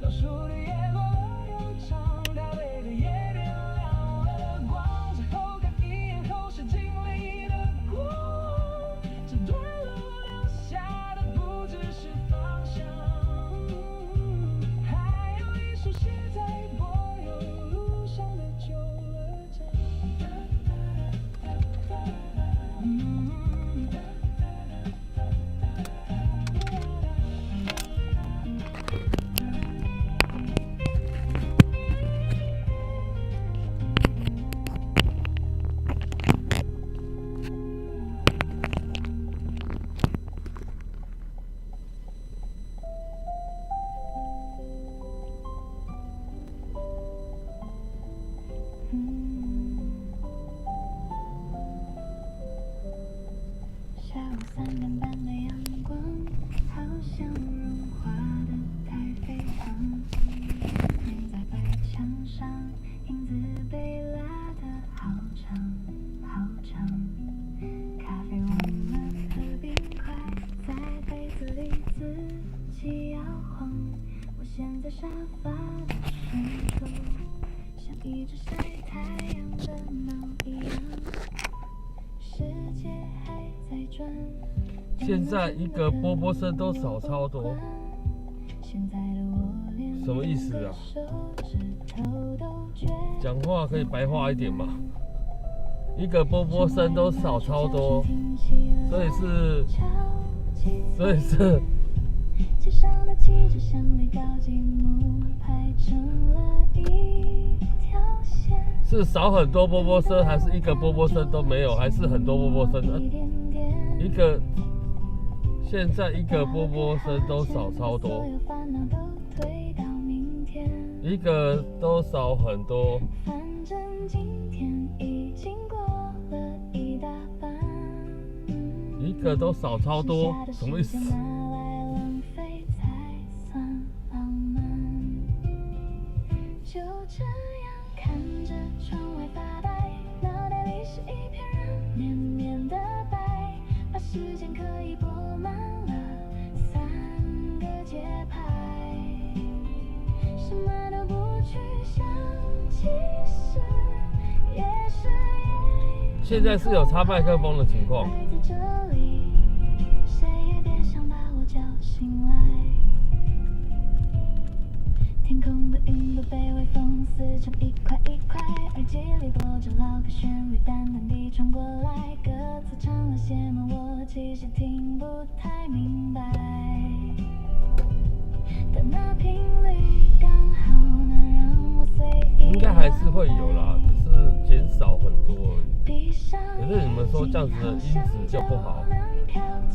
倒数的夜过了悠长，台北的夜点亮了光，之后看一眼后现在沙发的深处，像一只晒太阳的猫一样，世界还在转。现在一个波波声都少超多，什么意思啊？讲话可以白话一点嘛？一个波波声都少超多，所以是是少很多波波声，还是一个波波声都没有，还是很多波波声？一个现在一个波波声都少超多，一个都少很多。一个都少超多，什么意思？就这样看着窗外发呆，脑袋里是一片软绵绵的白，把时间可以拨慢了3个节拍，什么都不去想，其实也是现在是有插麦克风的情况。谁也别想把我叫醒来。天空的云朵被微风撕成一块一块，耳机里播着老歌旋律，淡淡地传过来，歌词唱了些么，我其实听不太明白。但那频率刚好能让我随意。应该还是会有啦，只是减少很多而已。可是你们说这样子的音质就不好，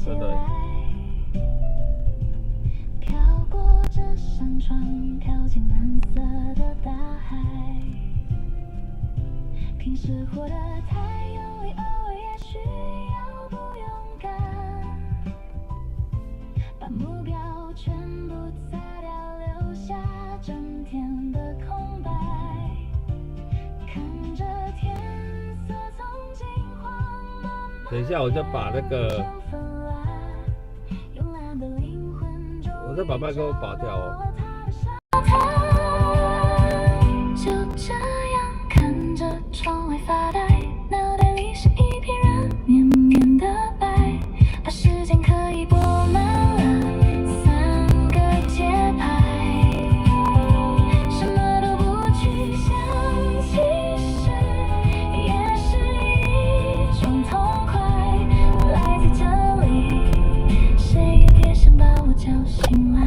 对不对？飘过这扇窗，靠近蓝色的大海。平时活得太用力，偶尔也需要不勇敢，把目标全部擦掉，留下整天的空白。看着天色从金黄慢慢。等一下，我就把那个。我再把麦克风拔掉哦。就这样看着窗外发呆，脑袋里是一片软绵绵的白，把时间可以拨慢了3个节拍，什么都不去想，其实也是一种痛快，赖在这里，谁也别想把我叫醒来。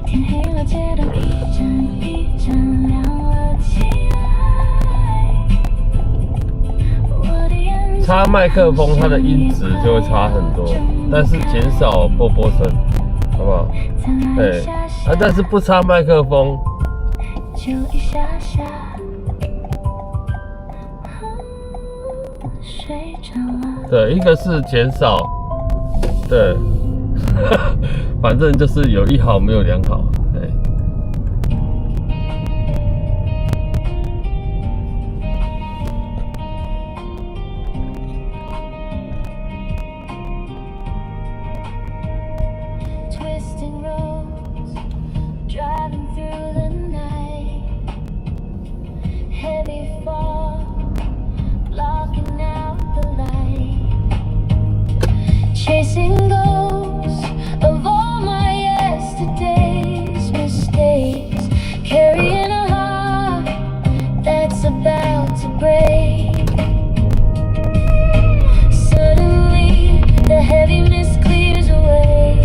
天黑了，街灯一盏一盏亮了起来。插麦克风，它的音质就会差很多，但是减少波波声，好不好？对，但是不插麦克风，就一下下睡着了。对，一个是减少，对。反正就是有1好没有2好，对。Chasing ghosts of all my yesterday's mistakes, carrying a heart that's about to break. Suddenly, the heaviness clears away.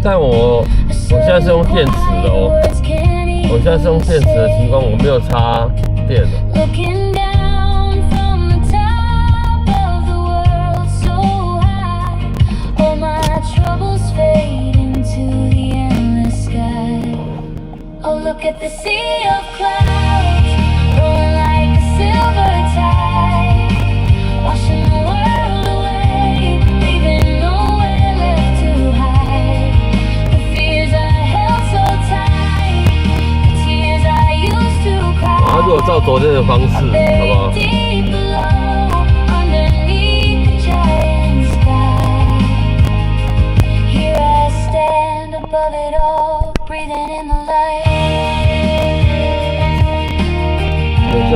但我现在是用电池的哦，我现在是用电池的情况，我没有插电的。Look at the sea of clouds, rolling like a silver tide, washing the world away, leaving nowhere left to hide. The fears I held so tight, the tears I used to cry. 如果照昨天的方式，好不好？ Deep below, underneath the giant sky, here I stand.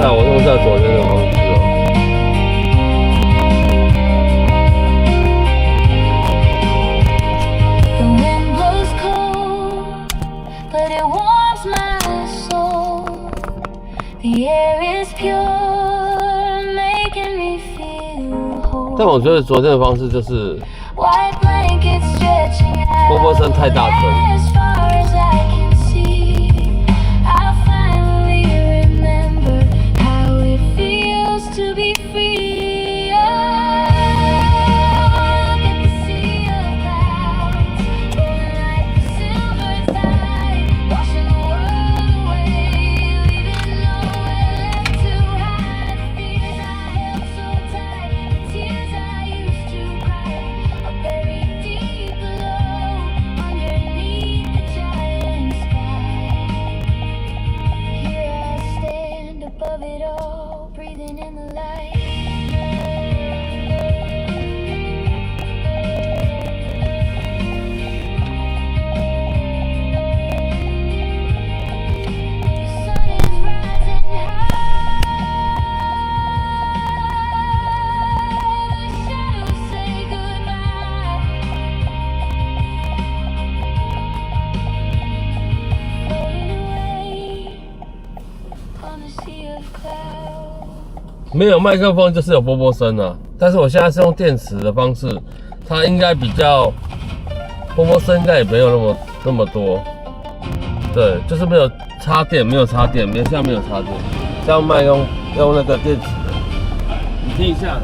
对啊，我用在左边的方式哦。The wind blows cold, but it warms my soul. The air is pure, making me feel whole. 但我觉得昨天的方式就是 White blankets stretching out. 波波声太大声。 As far as I can see, I finally remember how it feels to be free. Look at the sea of clouds, rolling like a silver tide, washing the world away, leaving nowhere left to hide. The fears I held so tight, the tears I used to cry, are buried deep below, underneath the giant sky. Here I stand above it all, breathing in the light. The sun is rising high. The shadows say goodbye. Floating away on a sea of clouds. 没有麦克风就是有波波声啊，但是我现在是用电池的方式，它应该比较波波声应该也没有那么多。对，就是没有插电，现在没有插电，这样麦用那个电池的，你听一下。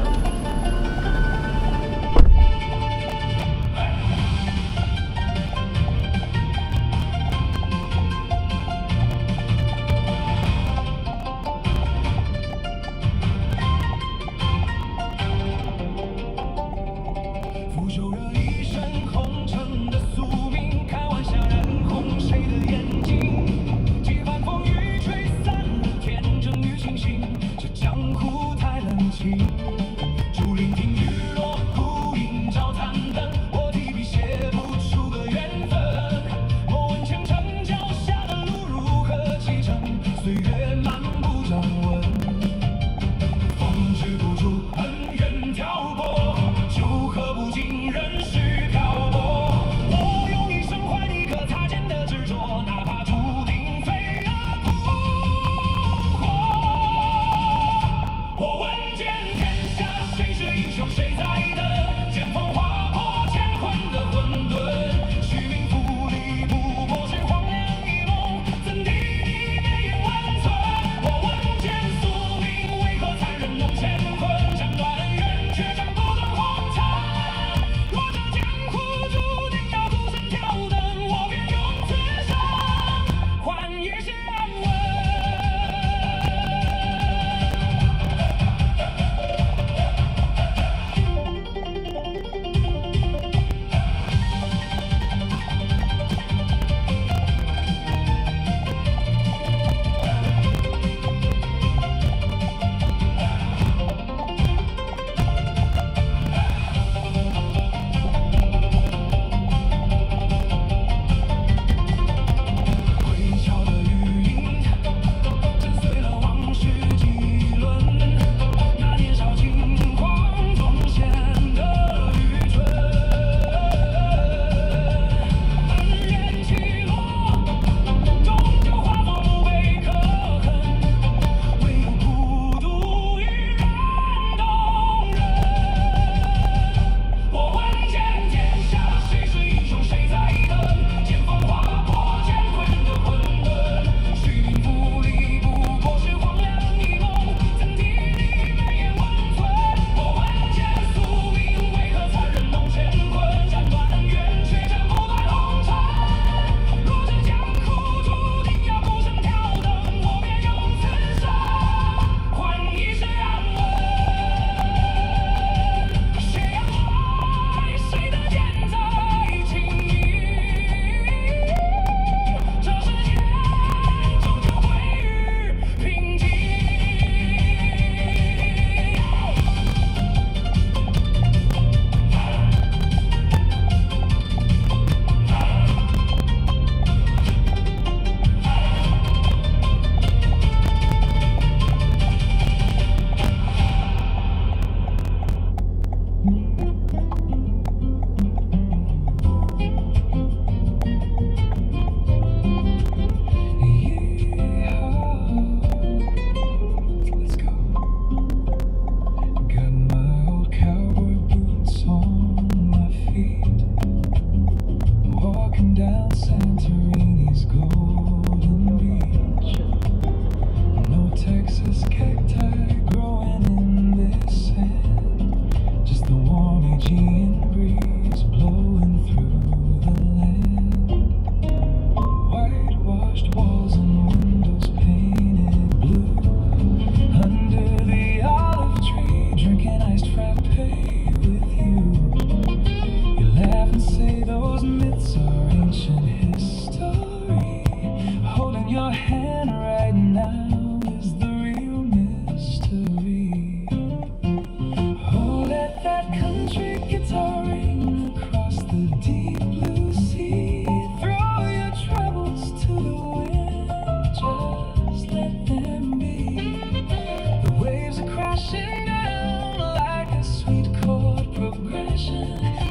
腐朽了一身红尘的宿命，开玩笑染红谁的眼睛？几番风雨吹散了天真与清醒，这江湖太冷清。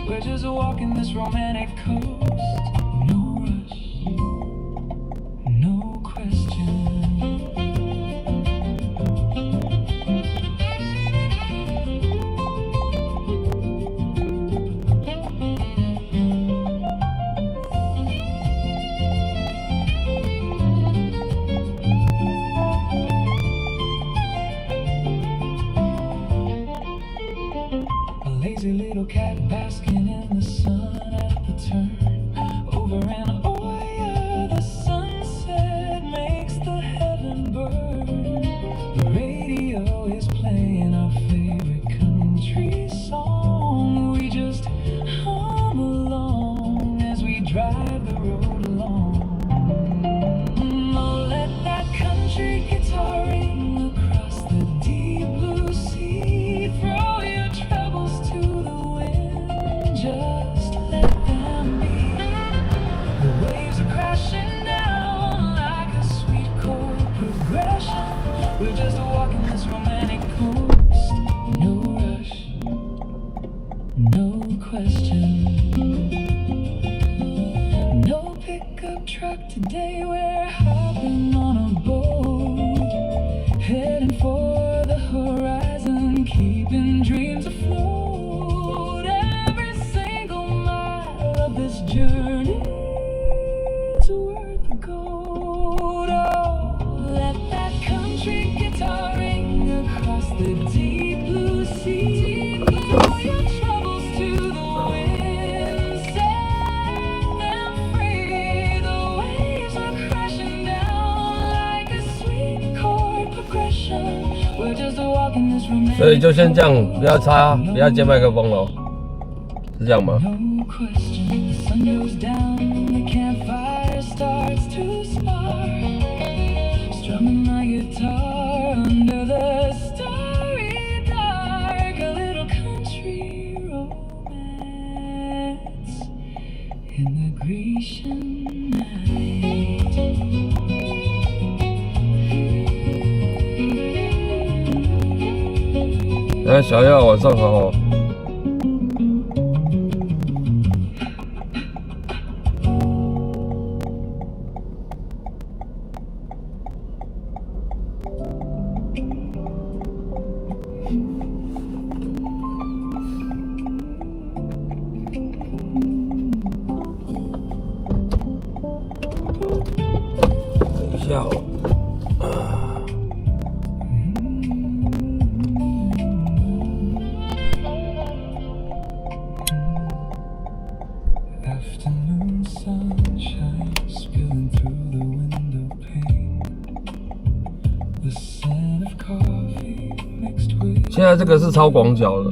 We're just walking this romantic coast. No rush, no question. A lazy little cat basking in the sun at the turn. Over and oh yeah, the sunset makes the heaven burn. The radio is playing our favorite country song. We just hum along as we drive the road along. Oh, let that country guitar ring across the deep blue sea. Throw your troubles to the wind, just let them be. The waves are crashing down like a sweet chord progression. We're just walking this romantic coast. No rush, no question. No pickup truck today, we're hopping on a boat, heading for the horizon, keeping dreams afloat. Every single mile of this journey is worth the gold. Oh, let that country guitar ring across the deep blue sea. Blow your troubles to the wind, set them free. The waves are crashing down like a sweet chord progression. We're just walking this romantic. 所以就先这样，不要插，不要接麦克风咯，是这样吗？ No question, the sun goes down, the campfire starts to spark. Strumming my guitar under the starry dark. A little country romance in the Grecian night. 那小耀晚上好。等一下哦。 Afternoon sunshine spilling through the window pane. The scent of coffee mixed with 现在这个是超广角的，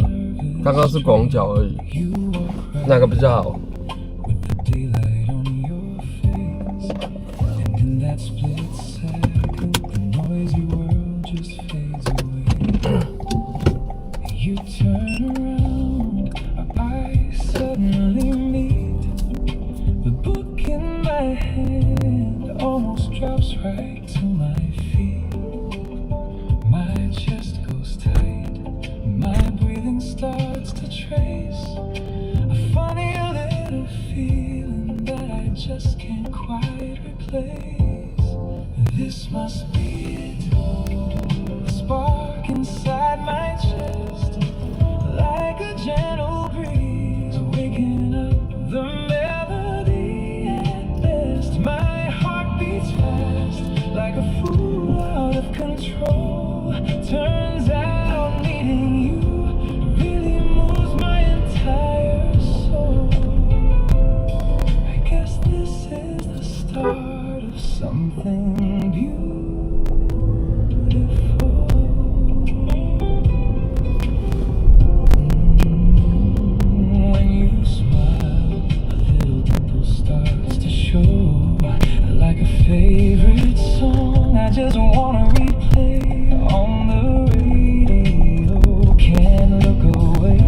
刚刚是广角而已， you walk 哪个比较好？ with the daylight on your face. And in that split second, the noisy world just fades away. You turn around, our eyes suddenly meet. The book in my hand almost drops right to my feet. My chest goes tight, my breathing starts to trace a funny little feeling that I just can't quite replace. This must be it, a spark inside my chest, like a gentle breeze waking up the melody at best. My heart beats fast like a fool out of control. Turns out needing you really moves my entire soul. I guess this is the start of something beautiful. When you smile, a little dimple starts to show, like a favorite song I just wanna replay on the radio. Can't look away,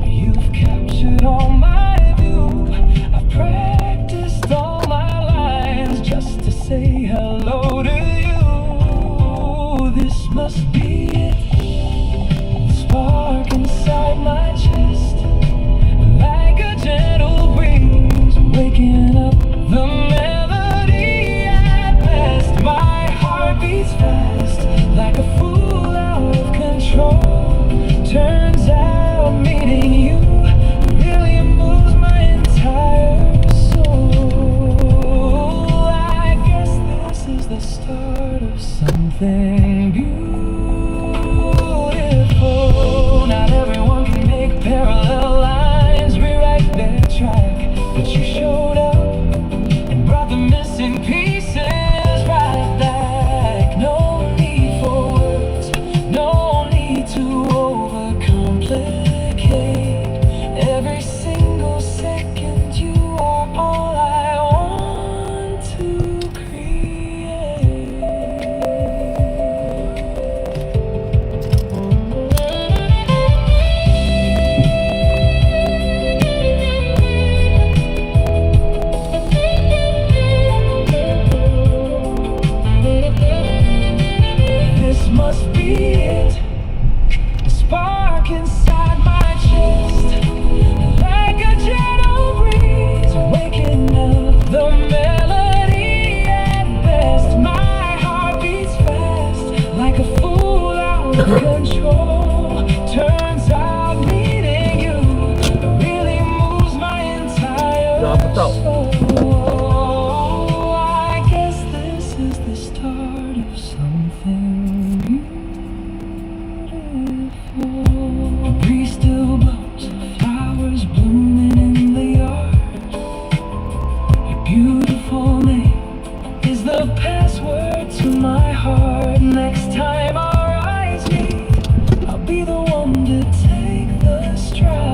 you've captured all my view. I've practiced all my lines just to say hello to you. This must be it, the spark inside my chest, like 拿不到。Oh, I guess this is the start of something beautiful. A breeze still blows, flowers blooming in the yard. Your beautiful name is the password to my heart. Next time our eyes meet, I'll be the one to take the stride.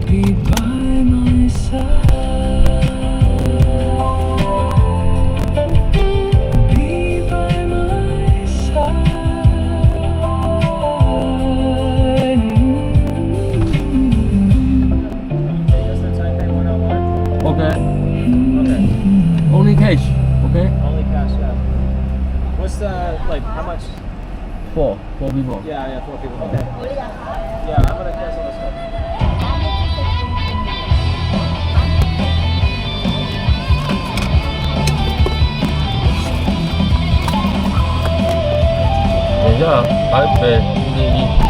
Be by my side. Be by my side. Just the Taipei 101. OK， Okay. Only cash. OK. Only cash, yeah. What's the, like, how much? Four people. Yeah, 4 people. Okay. Yeah, I'm gonna cancel this one. 等一下，台北101。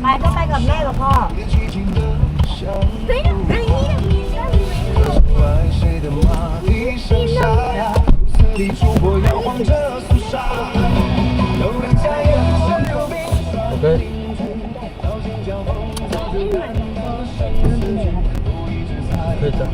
ไปก็ไปกับแม่กับพ่อเฮ้ยไอ้นี่มีเรื่องOK。可以讲。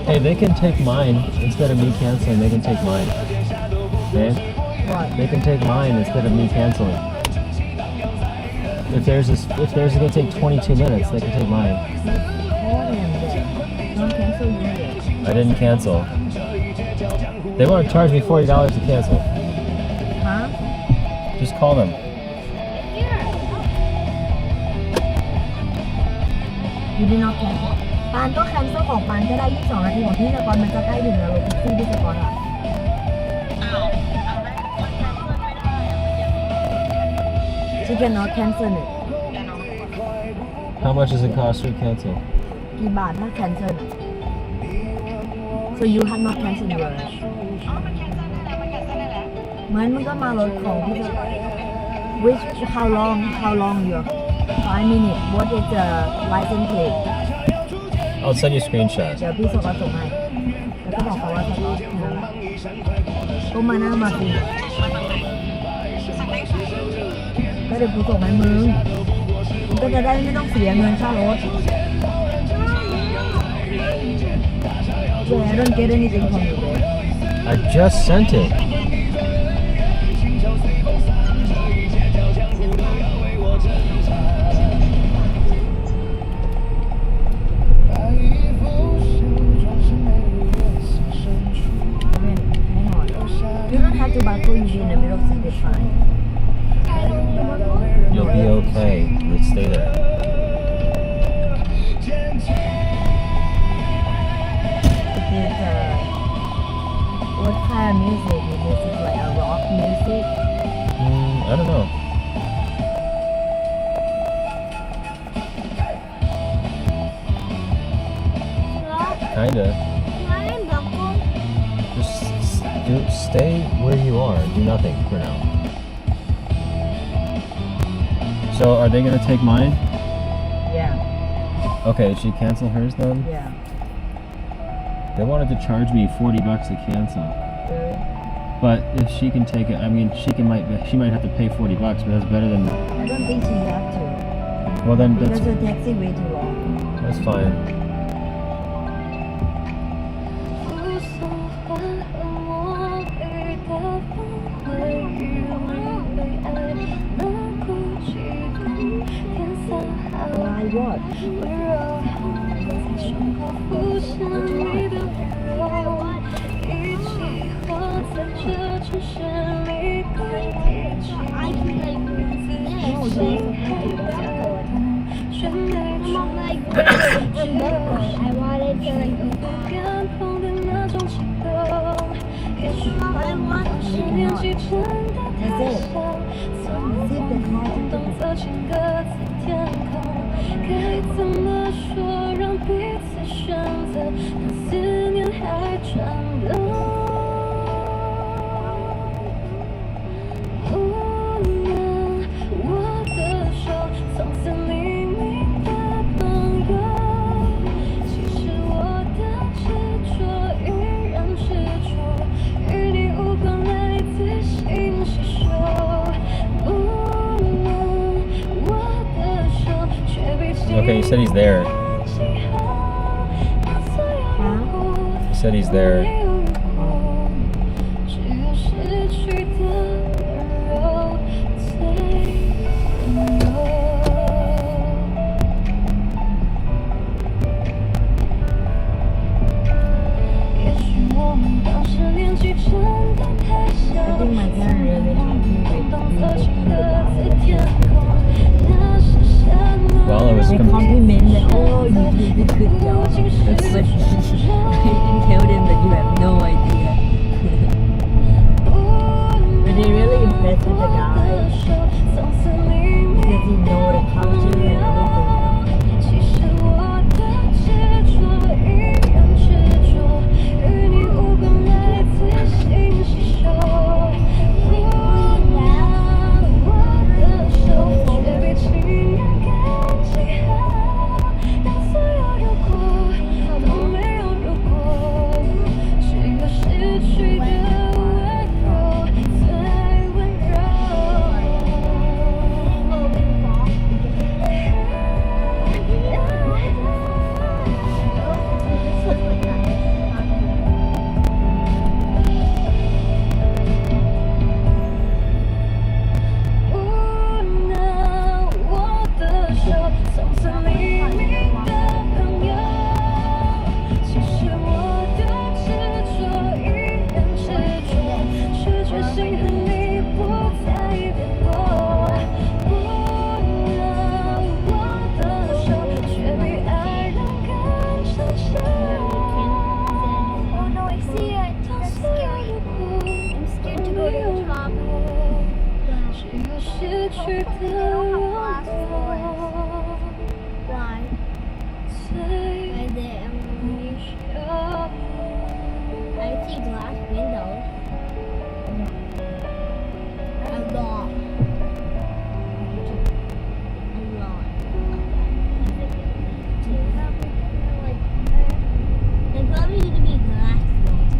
Hey, they can take mine instead of me canceling. They can take mine. Man, they can take mine instead of me canceling. If theirs is gonna take 22 minutes, they can take mine. I didn't cancel. They want to charge me $40 to cancel. Huh? Just call them. You did not cancel ปานก็แคนเซิลของปานก็ได้22 นาทีของพี่สกรมันจะใกล้ถึงแล้วรถแท็กซี่พี่สกรอ่ะ She cannot cancel it How much does it cost to cancel? กี่บาทถ้า cancel So you have not cancelled yours เหมือนมึงก็มารถของพี่สกร Which how long your 5 minutes What is the license plate I'll send you a screenshot. เดี๋ยวพี่สกรส่งให้แล้วก็บอกเขาว่าเขาที่นั่นแหละก็มาหน้ามาสิก็เดี๋ยวกูส่งให้มึงก็จะได้ไม่ต้องเสียเงินค่ารถ Yeah, I don't get anything from you, babe. I just sent it. You don't have to buckle you in the middle seat, it's fine. You'll be okay. Let's stay there. It is what kind of music is this? Is like a rock music? I don't know. Kinda. Just stay where you are. Do nothing for now. So are they gonna take mine? Yeah, Okay, she cancel hers then? yeah. They wanted to charge me $40 to cancel. But if she can take it, I mean, she might have to pay $40, but that's better than. I don't think she have to. Well, then Because that's the taxi way too long. fine. Why what? I wanted to like cannot. That's it. Zip the car. 走进各自天空，该怎么说让彼此选择？当思念还转动。我的手从此黎明的朋友，其实我的执着依然执着，与你无关来自性吸收。Okay, you said he's there. You said he's there. I think my parents really Well, it was they compliment that, oh, you did a good job. But I didn't tell them that you have no idea. But they really impressed with the guy because he know the culture and everything. 其实我的执着依然执着，与你无关来自性吸收。我的手却被情人给记号，当所有如果都没有如果，只有失去的温柔最温柔。我的手从此黎明的朋友，其实我的执着依然执着，却决心和你不再联络。我的手却比爱人更长久。 Oh no, I see it. That's scary. I'm scared to go to the top. 只有失去的温柔。 Why? Right there. I see glass windows. A lot. A lot. There's probably going to be glass walls.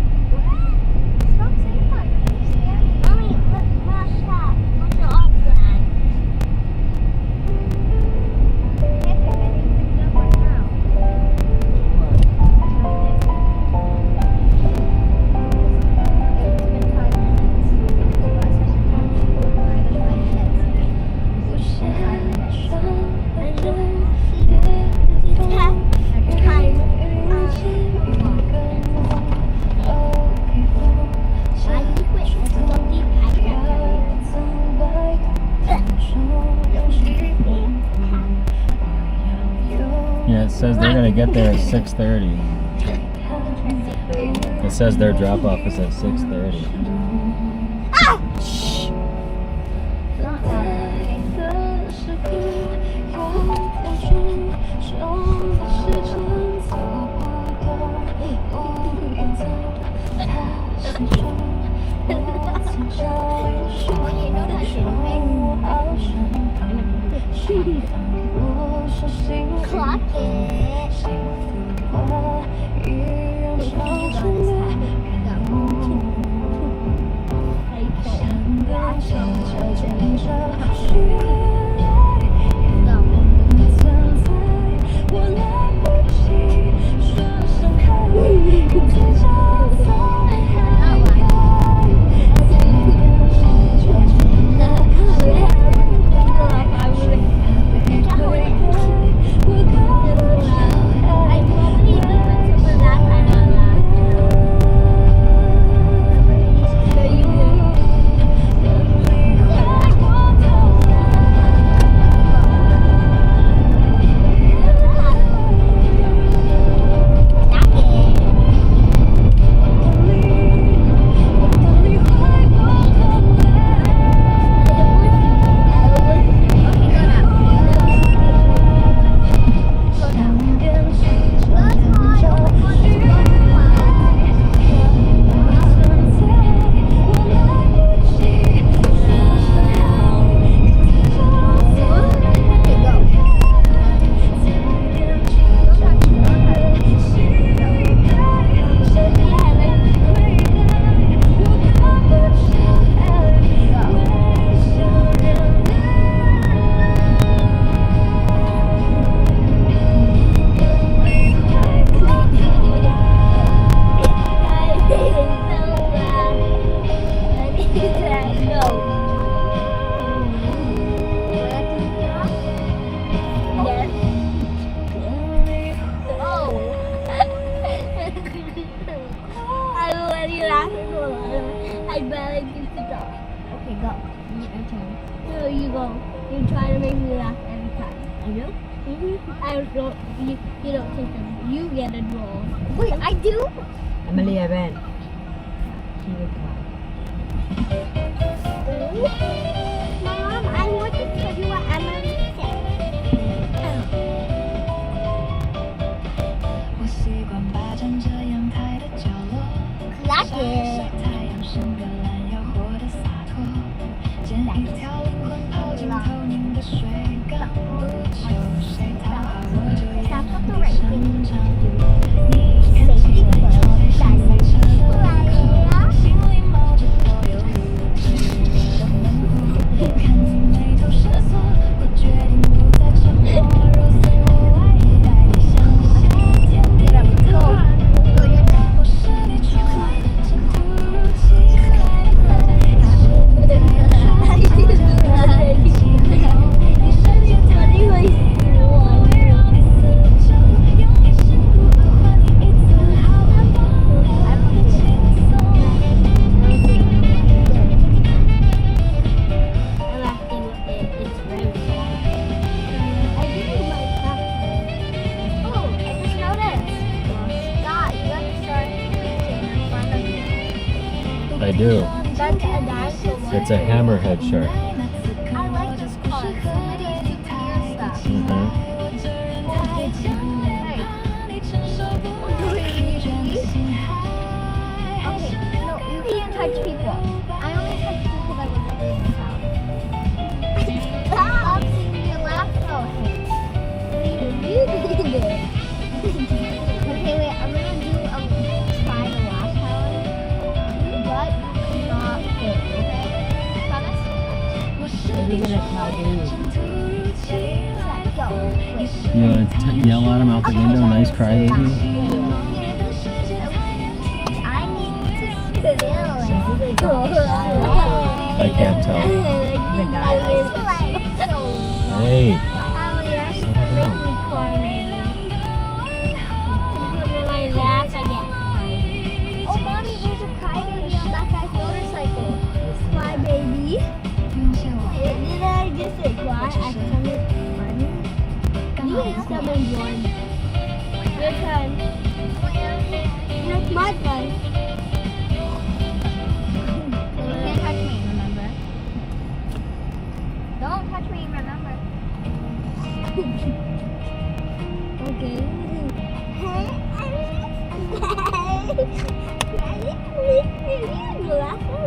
Stop saying that. You're scary. Mommy, let's that. What's your off plan? Yeah, it says they're gonna get there at 6:30. It says their drop off is at 6:30. Clock it. I probably went to the last time. laugh at me. I barely get to go. Okay, go. Your turn. No, you go. You try to make me laugh every time. I will. I don't. You don't take them. You get a draw. Wait, I do. Emily, I ran. He will cry. Mom, I want to tell you what Emily said. 我习惯霸占着阳台的角落，晒太阳，伸个懒腰，活得洒脱，剪一条灵魂泡进透明的水缸，不求谁讨好，我就演你擅长。你看起来超内心在车的口，心里冒着多忧郁的闷火，看你眉头深锁，我决定不再沉默，揉碎我爱意，带你相信天地的透。我是你窗外的尘土，如期来了，你是舞台上最亮的气候，你瞬间跳进我心，我会让你死守，用一生不换你一次好的梦，爱不轻松。I'm acting with it. It's very sad. I do like that. Oh, I just noticed. Scott, you have to start dancing in front of me. I do. That's a dinosaur. It's a hammerhead shark. I like this part. Somebody used to clear stuff. Mm-hmm. Okay, no, you can't touch people. I only touch people that were living in the house. Stop singing your laugh potion. You did it. Okay, wait, I'm gonna do a try the laugh power, but you cannot fit, okay? Promise? Maybe gonna try to. Go. Wait. You want to yell at him out the window? Nice crybaby. I need to spill it. I can't tell. Hey. Oh, mommy, there's a crybaby on that guy's motorcycle. Crybaby. Did I just say cry? I summoned one. You summoned one. Your turn. That's my turn. You can't touch me, remember? Don't touch me, remember? Okay. I would ask you.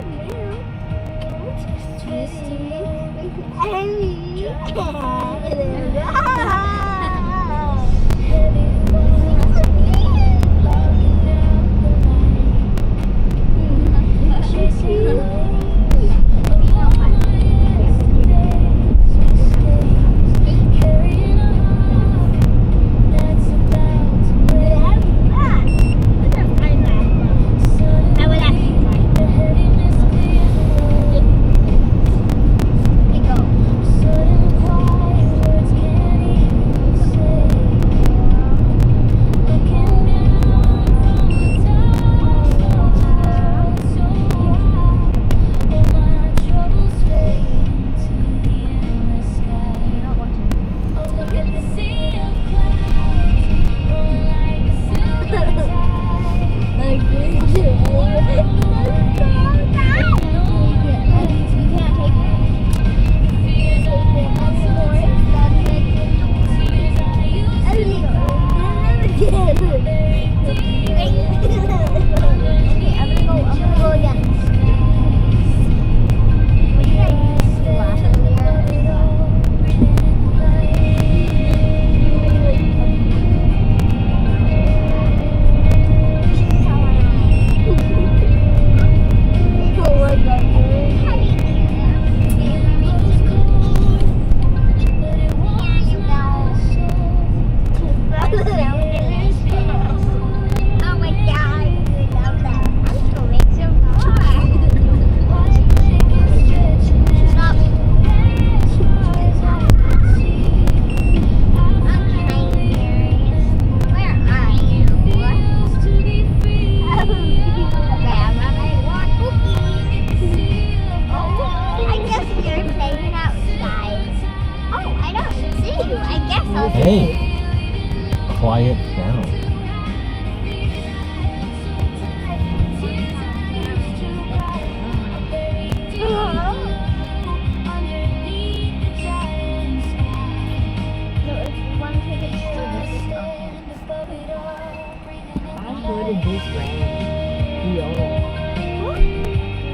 游了。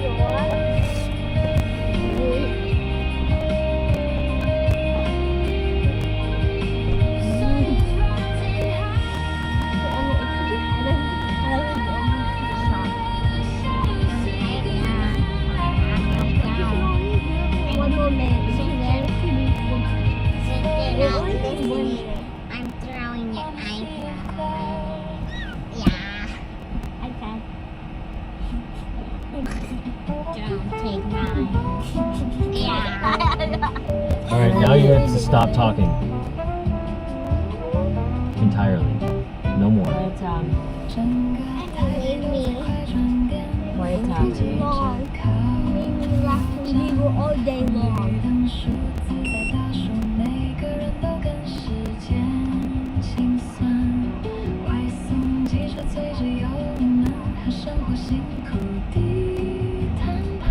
有啊。One more minute. I'm throwing your iPhone. Yeah. Okay. Don't take mine. Yeah. Alright, now you have to stop talking. Entirely. No more. 我也唱， Leave me. 我也唱。 Long. We go all day long. 当数字在倒数，每个人都跟时间心酸。外送机车催着油门，和生活辛苦地谈判。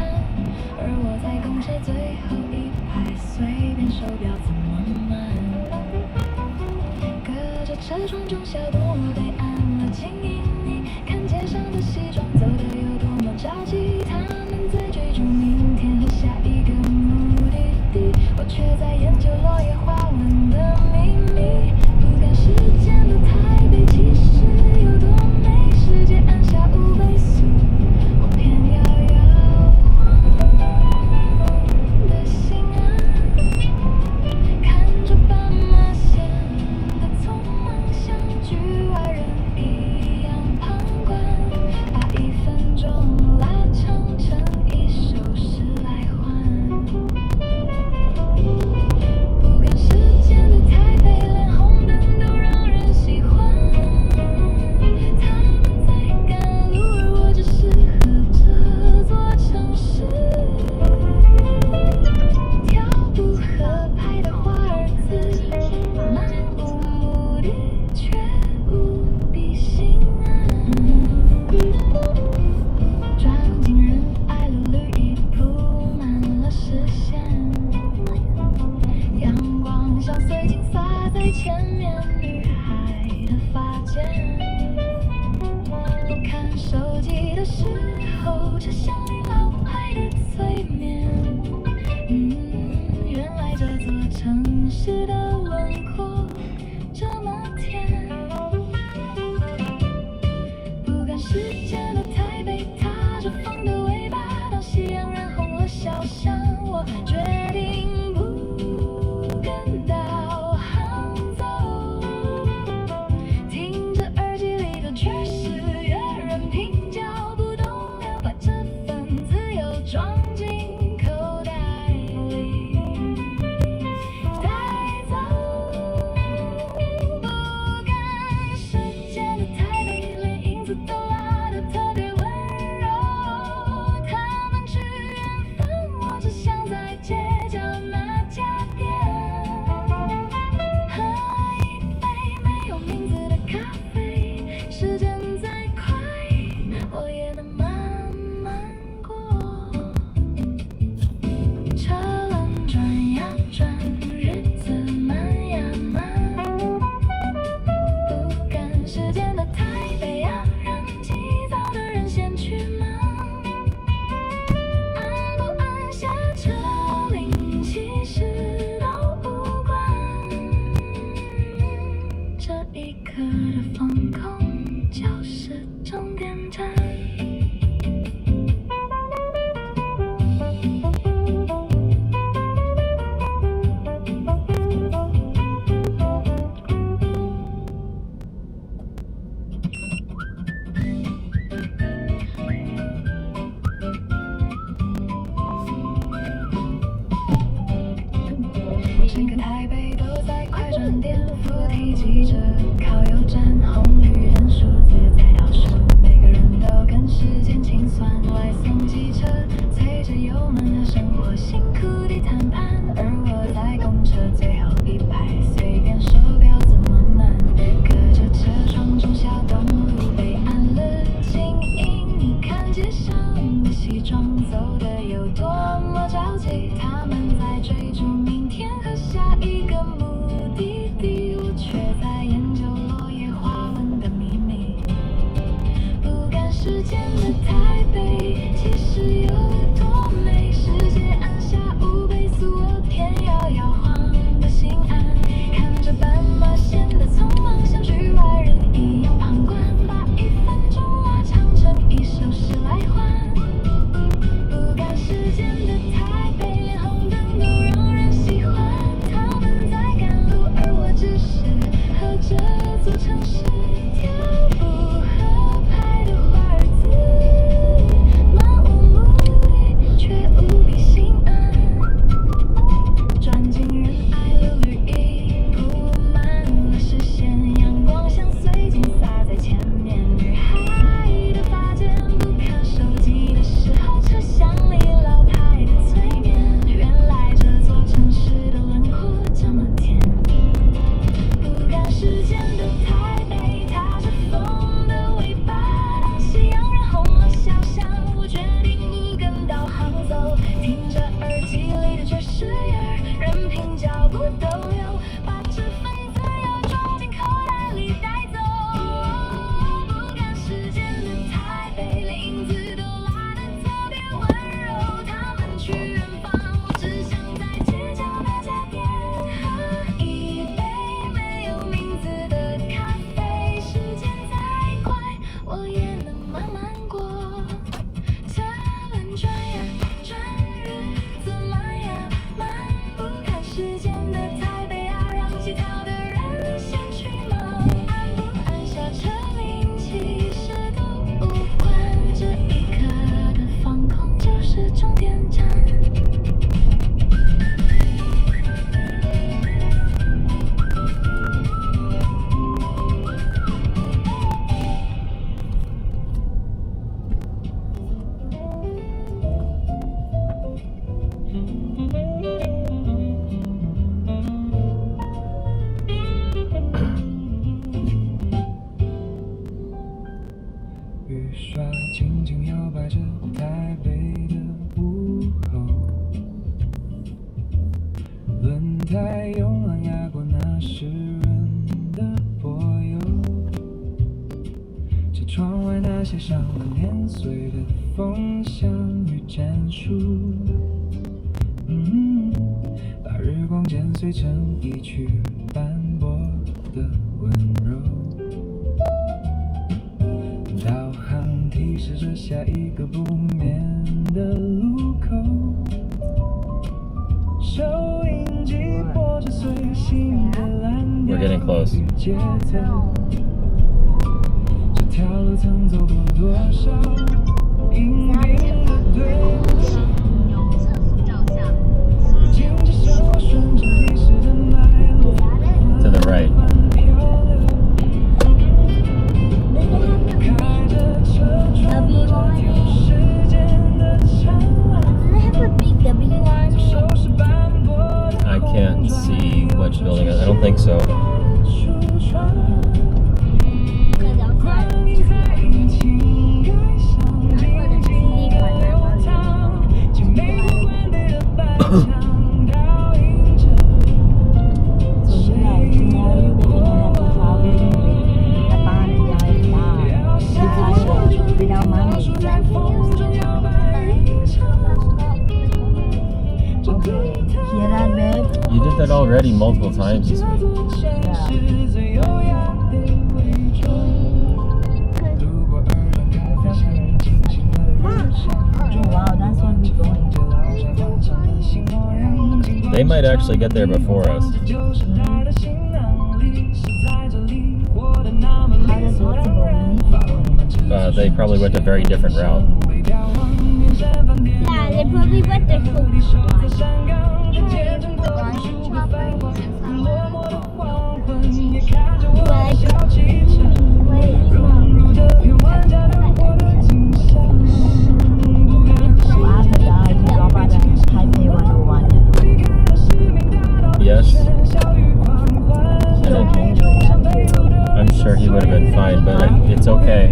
而我在公车最后一排，随便手表怎么慢。隔着车窗中小动物被按了静音，你看街上的西装走得有多么着急，他们在追逐明天和下一个目的地，我却在研究落叶花纹的秘密。不赶时间的台北其实有多美，世界按下5倍速，我偏要摇晃的心啊，看着斑马线的匆忙，像局外人一样旁观，把1分钟拉长成1首诗来换。不赶时间的台北，连红灯都让人喜欢。他们在赶路，而我只适合这座城市。跳舞合拍的华尔兹，漫无目的却无比心安。转进人爱了，绿意铺满了视线，阳光像水晶洒在前面女孩的发间。我看手机的时候，车厢里老派的催眠。原来这座城市的轮廓这么甜。不赶时间的台北，踏着风的尾巴，当夕阳染红了小巷，我决定不跟导航走，听着耳机里的爵士乐，任凭脚步动摇，把这份自由装进口袋里带走。不赶时间的台北，连影子都拉得特别温柔。他们去远方，我只想在街角那家店，喝一杯没有名字的咖啡。时间再快，我也能慢慢过。车轮转呀转，日子慢呀慢。不赶时间的台北呀，让急躁的人先去忙。按不按下车铃，其实都无关。这一刻的放空就是终点站。整个台北都在快转点，扶梯记着靠右站，红绿灯数字在倒数，每个人都跟时间清算。外送机车催着油门，和生活辛苦地谈判，而我在公车最后一排，随便手表怎么慢。隔着车窗中小动物被按了静音，你看街上的西装走得有多么着急，他们在追逐明天和下一个目的地，我却在研究落叶花纹的秘密。不赶时间的台北，其实有多美？世界按下5倍速，我偏要摇晃的心安，看着斑马线的匆忙，像局外人一样旁观，把1分钟拉长成1首诗来换。不赶时间的台北，连红灯都让人喜欢。他们在赶路，而我只是和这座城市跳舞合拍的华尔兹，漫无目的却无比心安。钻进人海路，绿意铺满了视线，阳光像水晶洒在前面，女孩的发间，不看手机的时候，车厢里老派的催眠。原来这座城市的轮廓这么甜。不赶时间的台北，踏着风的尾巴，当夕阳染红了小巷，我决定不跟导航走，听着耳机里的爵士乐，任凭脚步逗留，把这份自由装进口袋里带走。不赶时间的台北，连影子都拉得特别温柔，他们去远方，我只想在街角那家店喝一杯没有名字的咖啡。时间再快，我也能慢慢过。车轮转呀转，日子慢呀慢，不看时间的台北啊，让其他的人先去忙。按不按下车铃，其实都无关，这一刻的放空就是终点站。雨刷轻轻摇摆着台北的午后，轮胎慵懒压过那湿润的柏油，这窗外那些上了年岁的风向与战术，把日光剪碎成一曲斑驳的温柔。导航提示着下一个不眠的路口，收音机播着随性的蓝调 We're getting close. 与节奏，这条路曾走过多少阴影的对话，听着生活顺着历史的脉络 To the right. 开着车穿过这条时间的长廊， Does it have a big W on it? 收拾斑驳的 I can't see which building it is. I don't think so. 橱窗， Because outside. 你在雨情感上静静的流淌，姐妹不关闭的白墙倒映着 So tomorrow you're going to have to travel with the band without money. Okay, hear that, babe? You did that already multiple times this week. Oh wow, that's when we're going. They might actually get there before us. How does what's going? They probably went a very different route. Yeah, they probably went their Yes. I'm sure he would have been fine, but it's okay.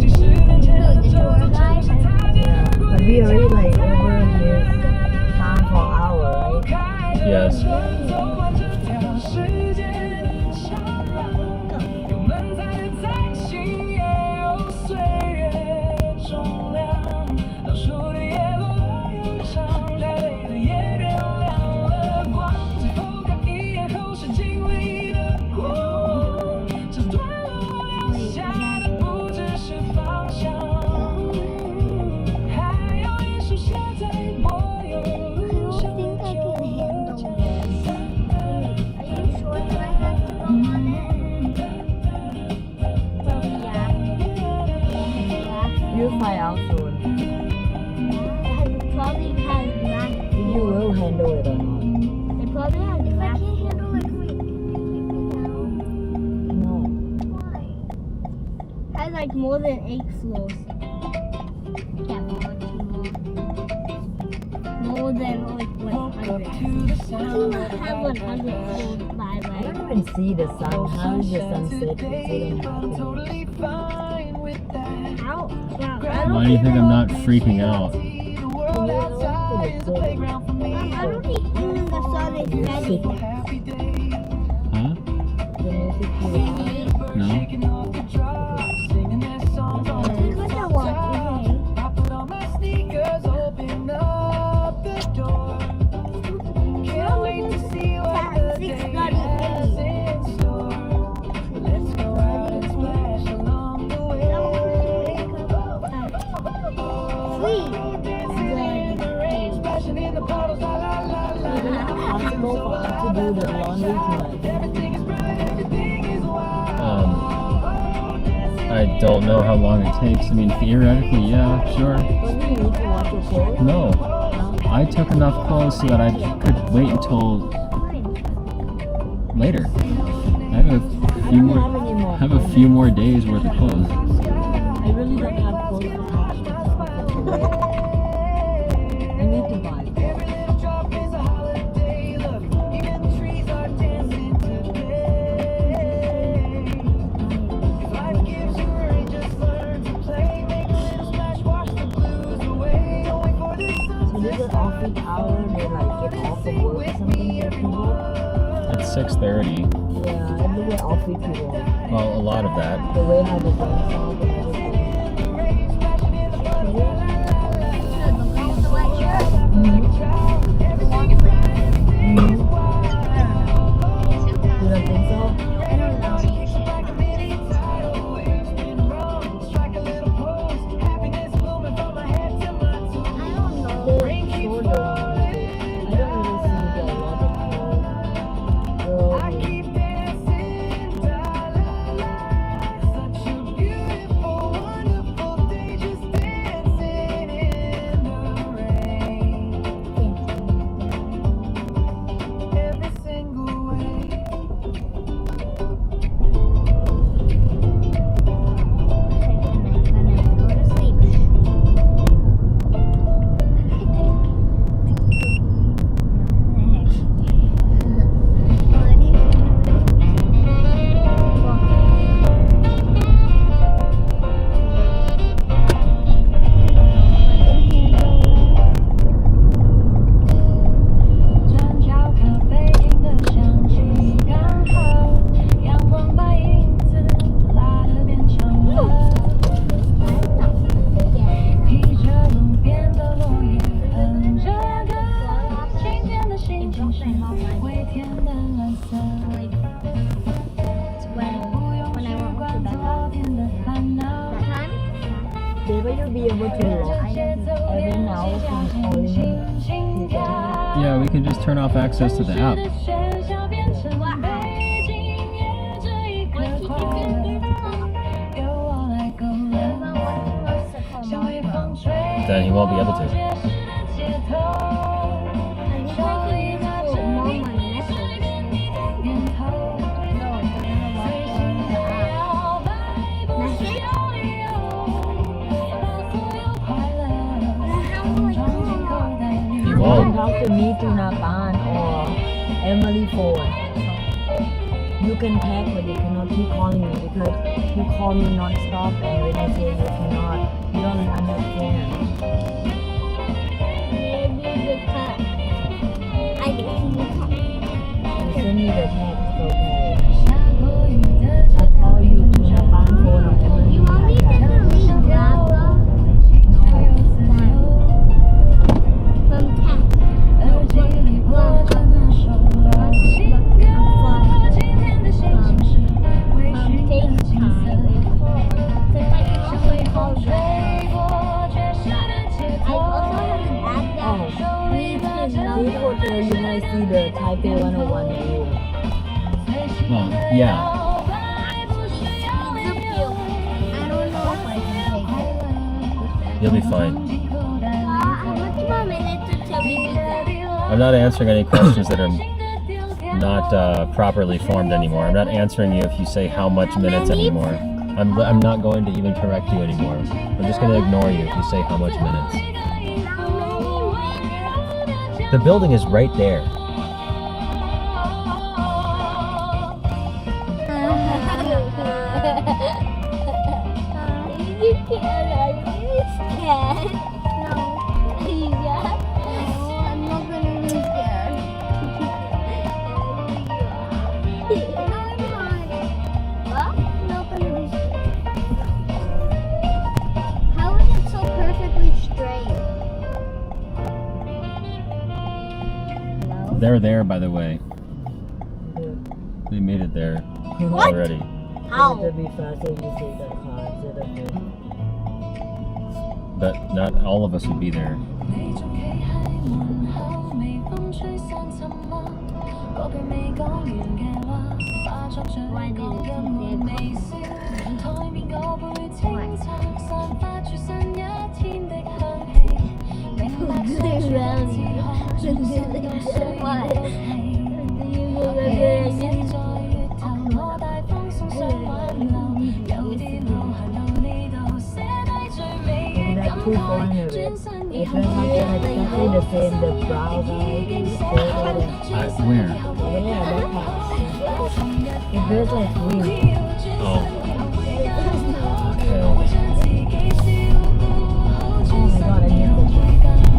But we already like over his time for hour, right? Yes. handle it or not. They probably have if I can't handle it, can we take me down? No. Why? Has like more than 8 floors. Yeah, more. More than like 100. I have 100 floors by I right. don't even see the sun. How is the sunset? It's even happening. How? Wow, I Why do you think I'm not freaking out? I don't think even the sun is ready. Huh? The music is No? Because I want to. possible for us to do the laundry tonight. I don't know how long it takes. I mean, theoretically, yeah, sure. Don't you need to wash your clothes? No. I took enough clothes so that I could wait until later. I have a few more days worth of clothes. I really don't have clothes to wash. I need to buy clothes. So this is off-peak hour, they like get off of work or something for people? It's 6:30. Yeah, everywhere off-peak people. Well, a lot of that. The way how the banks are and everything. You don't think so? Will you be able to lock every now from calling people? Yeah, we can just turn off access to the app. Then he won't be able to. He You can won't. talk to me to Napan or Emily phone. You can text, but you cannot keep calling me because you call me non-stop, and when I say you cannot, you don't understand. You send me the text, okay? I call you to Napan phone or Emily. You want me to leave Grandpa? From 10. This hotel, you might see the Taipei 101 view. Well, yeah. Oh. You'll be fine. How much more minutes until we do that? I'm not answering any questions that are not properly formed anymore. I'm not answering you if you say how much minutes anymore. I'm not going to even correct you anymore. I'm just going to ignore you if you say how much minutes. The building is right there. You can't. Are you scared? No. Yeah. No, I'm not gonna be scared. No, I'm not. What? I'm not gonna be scared. How is it so perfectly straight? They're there, by the way. They made it there already. How? To be faster, you take the car instead of me. But not all of us would be there. Two foreigners. If you're not exactly the same, the brown guy, Where? yeah, that house. It feels like green. Oh. Okay. Oh my god, I need the shit.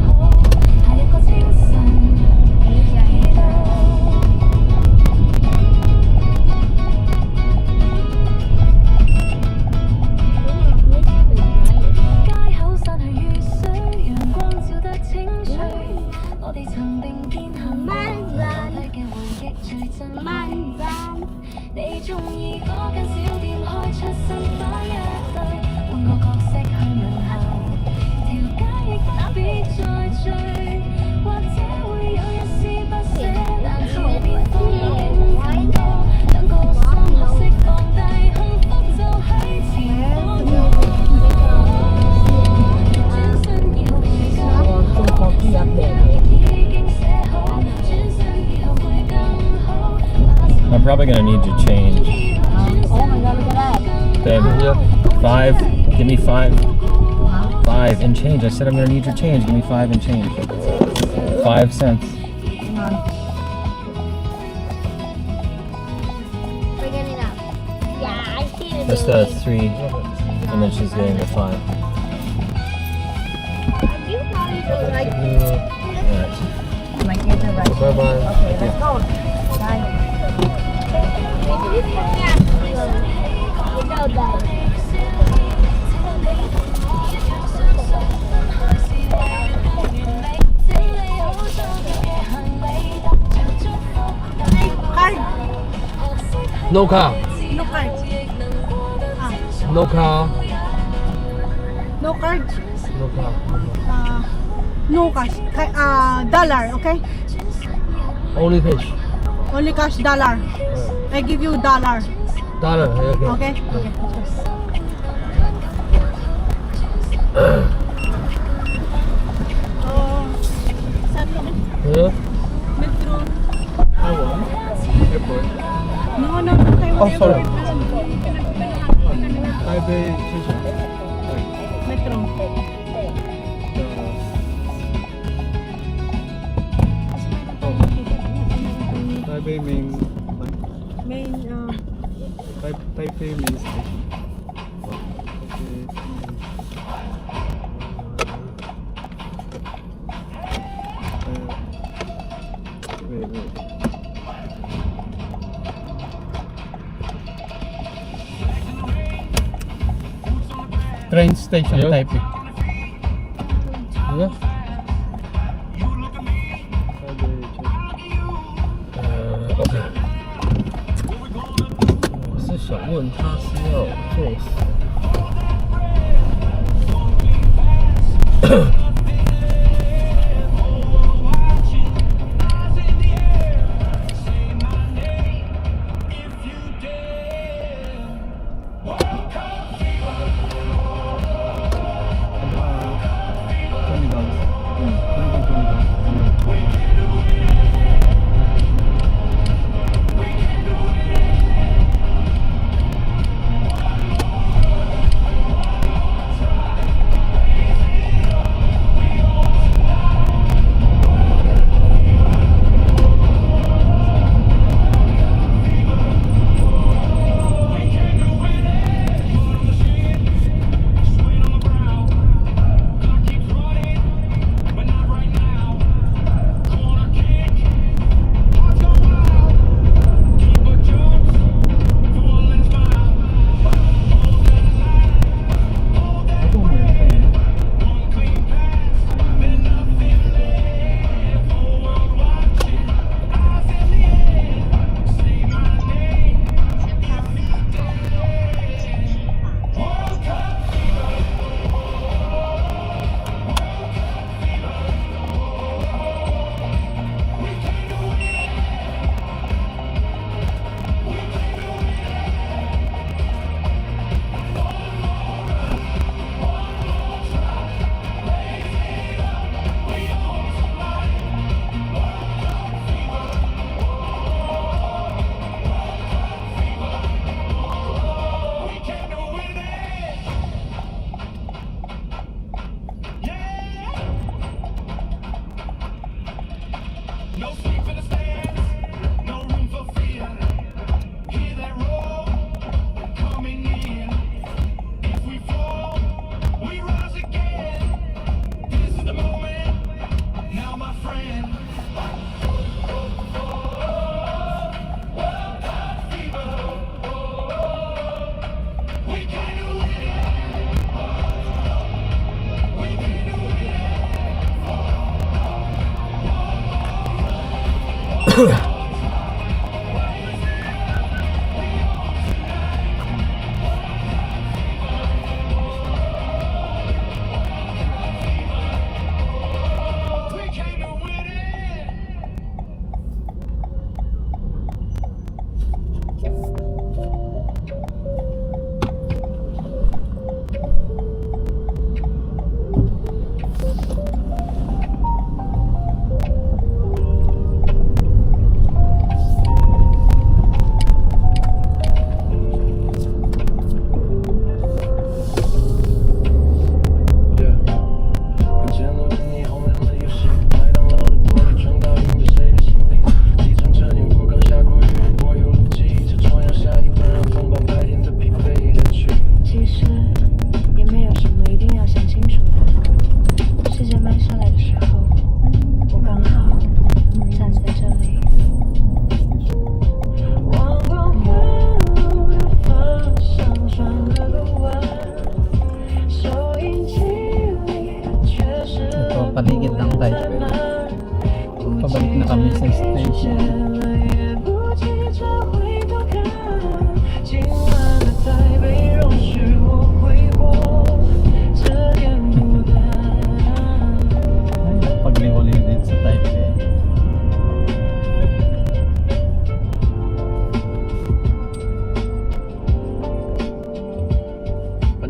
I'm probably gonna need your change. Oh my god, look at that. Babe, five. Give me five. 5 and change. I said I'm gonna need your change. Give me 5 and change. 5 cents. We're getting up. Yeah, I see it. That's the 3, and then she's getting the 5. You probably go like Alright. My kids are right. Bye bye. Okay, let's go. Bye. without that. No car. No card. No car. No card. No car. No cash. Dollar, okay? Only cash. Only cash dollar. I give you dollar. Dollar. Okay. Okay? Okay. Yeah. Metro. Taiwan. Airport. No, Taiwan Oh, sorry. Airport. Taipei station. Metro. Taipei main. Main, Taipei main station. Okay. Wait. Train station Yeah. type. Yeah. OK。我是想问他是要做什么？ paligid ng Taipei. Pabalik na kami sa station. Pagliwaliw din sa Taipei.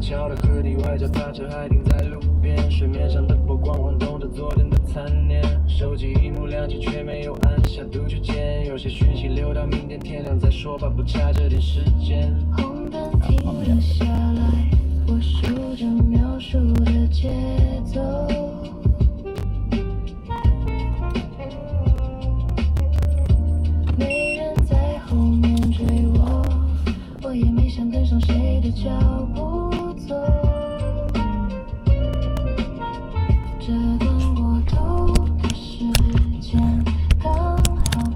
桥的河堤外，脚踏车还停在路边，水面上的波光晃动着昨天的残念。手机荧幕亮起，却没有按下读取键。有些讯息留到明天天亮再说吧，不差这点时间。红灯停了下来，我数着秒数的节奏。没人在后面追我，我也没想跟上谁的脚步。 这段过渡的时间刚好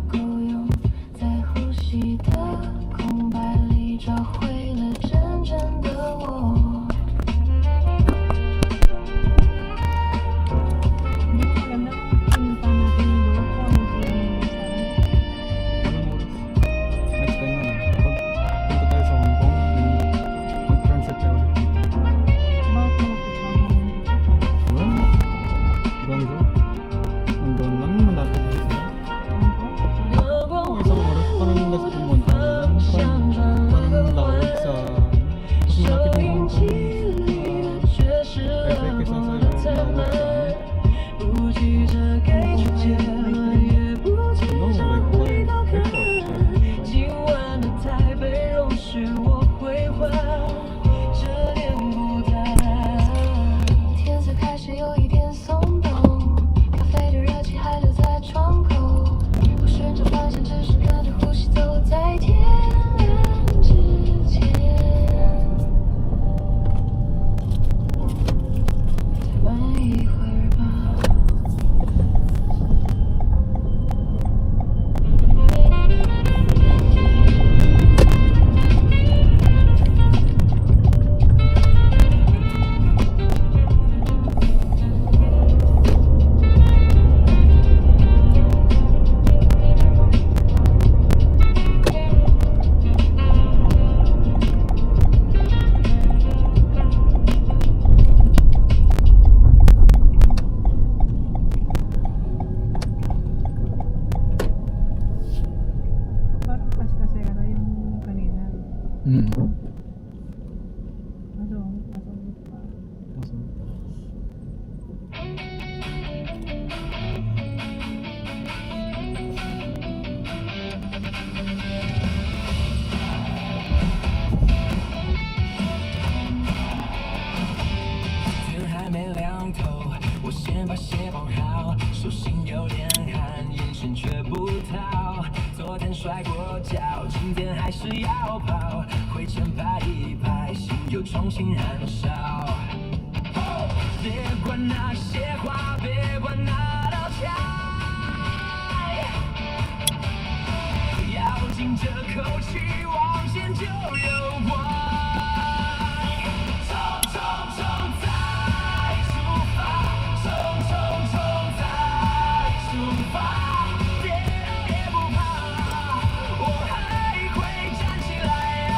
够用，在呼吸的空白里找回了真正的我。Next time na lang. Punta tayo sa Hong Kong. Mag-transit tayo ulit. Guangzhou? Nandun lang, malapit din sila. Isang oras, parang last pumunta. Parang lawag sa... Mas malapit yung Hong Kong. Taipei kesa sa lawag sa amin. No, like airport. 今晚的台北容许我回话，这点不淡。天色开始有一点松动，咖啡的热气还留在窗口。我顺着方向，只是跟着呼吸走在天亮之前。再玩一会儿吧。 Parang kasi ano yung kanina. Masungit pa.天还没亮透，我先把鞋绑好，手心有点汗，眼身却不逃。昨天摔过跤，今天还是要跑，灰尘拍一拍，心又重新燃烧。别管那些话，别管那道墙，咬紧这口气，往前就有光。